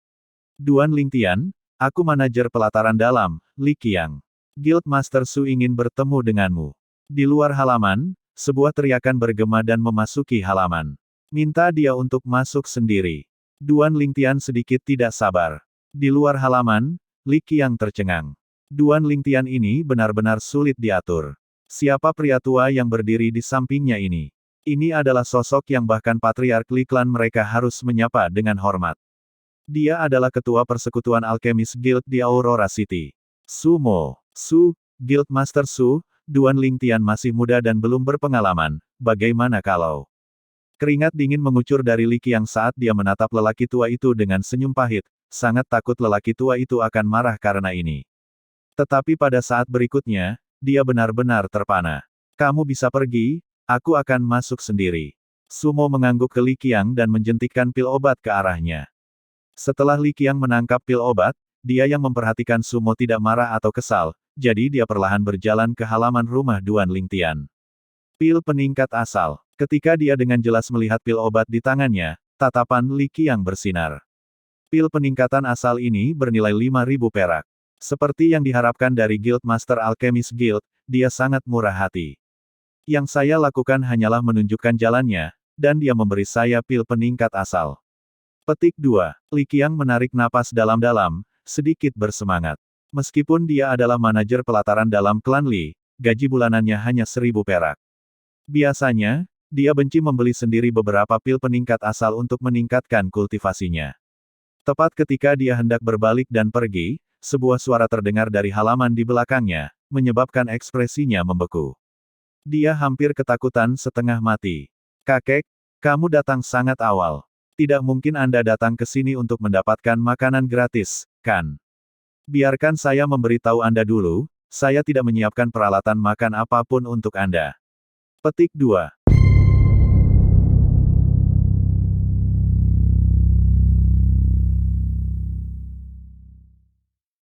Duan Lingtian, aku manajer pelataran dalam, Li Qiang. Guildmaster Su ingin bertemu denganmu. Di luar halaman, sebuah teriakan bergema dan memasuki halaman. Minta dia untuk masuk sendiri. Duan Lingtian sedikit tidak sabar. Di luar halaman, Li Qiang tercengang. Duan Lingtian ini benar-benar sulit diatur. Siapa pria tua yang berdiri di sampingnya ini? Ini adalah sosok yang bahkan Patriark Li klan mereka harus menyapa dengan hormat. Dia adalah ketua persekutuan alkemis Guild di Aurora City. Sumo, Su, Guildmaster Su, Duan Lingtian masih muda dan belum berpengalaman, bagaimana kalau... Keringat dingin mengucur dari Li Qiang saat dia menatap lelaki tua itu dengan senyum pahit, sangat takut lelaki tua itu akan marah karena ini. Tetapi pada saat berikutnya, dia benar-benar terpana. Kamu bisa pergi, aku akan masuk sendiri. Sumo mengangguk ke Li Qiang dan menjentikkan pil obat ke arahnya. Setelah Li Qiang menangkap pil obat, dia yang memperhatikan Sumo tidak marah atau kesal, jadi dia perlahan berjalan ke halaman rumah Duan Lingtian. Pil peningkat asal. Ketika dia dengan jelas melihat pil obat di tangannya, tatapan Li Qiang bersinar. Pil peningkatan asal ini bernilai 5.000 perak. Seperti yang diharapkan dari Guildmaster Alchemist Guild, dia sangat murah hati. Yang saya lakukan hanyalah menunjukkan jalannya, dan dia memberi saya pil peningkat asal. Petik 2. Li Qiang menarik napas dalam-dalam, sedikit bersemangat. Meskipun dia adalah manajer pelataran dalam klan Li, gaji bulanannya hanya 1.000 perak. Biasanya, dia benci membeli sendiri beberapa pil peningkat asal untuk meningkatkan kultivasinya. Tepat ketika dia hendak berbalik dan pergi, sebuah suara terdengar dari halaman di belakangnya, menyebabkan ekspresinya membeku. Dia hampir ketakutan setengah mati. Kakek, kamu datang sangat awal. Tidak mungkin Anda datang ke sini untuk mendapatkan makanan gratis, kan? Biarkan saya memberitahu Anda dulu, saya tidak menyiapkan peralatan makan apapun untuk Anda. Petik 2.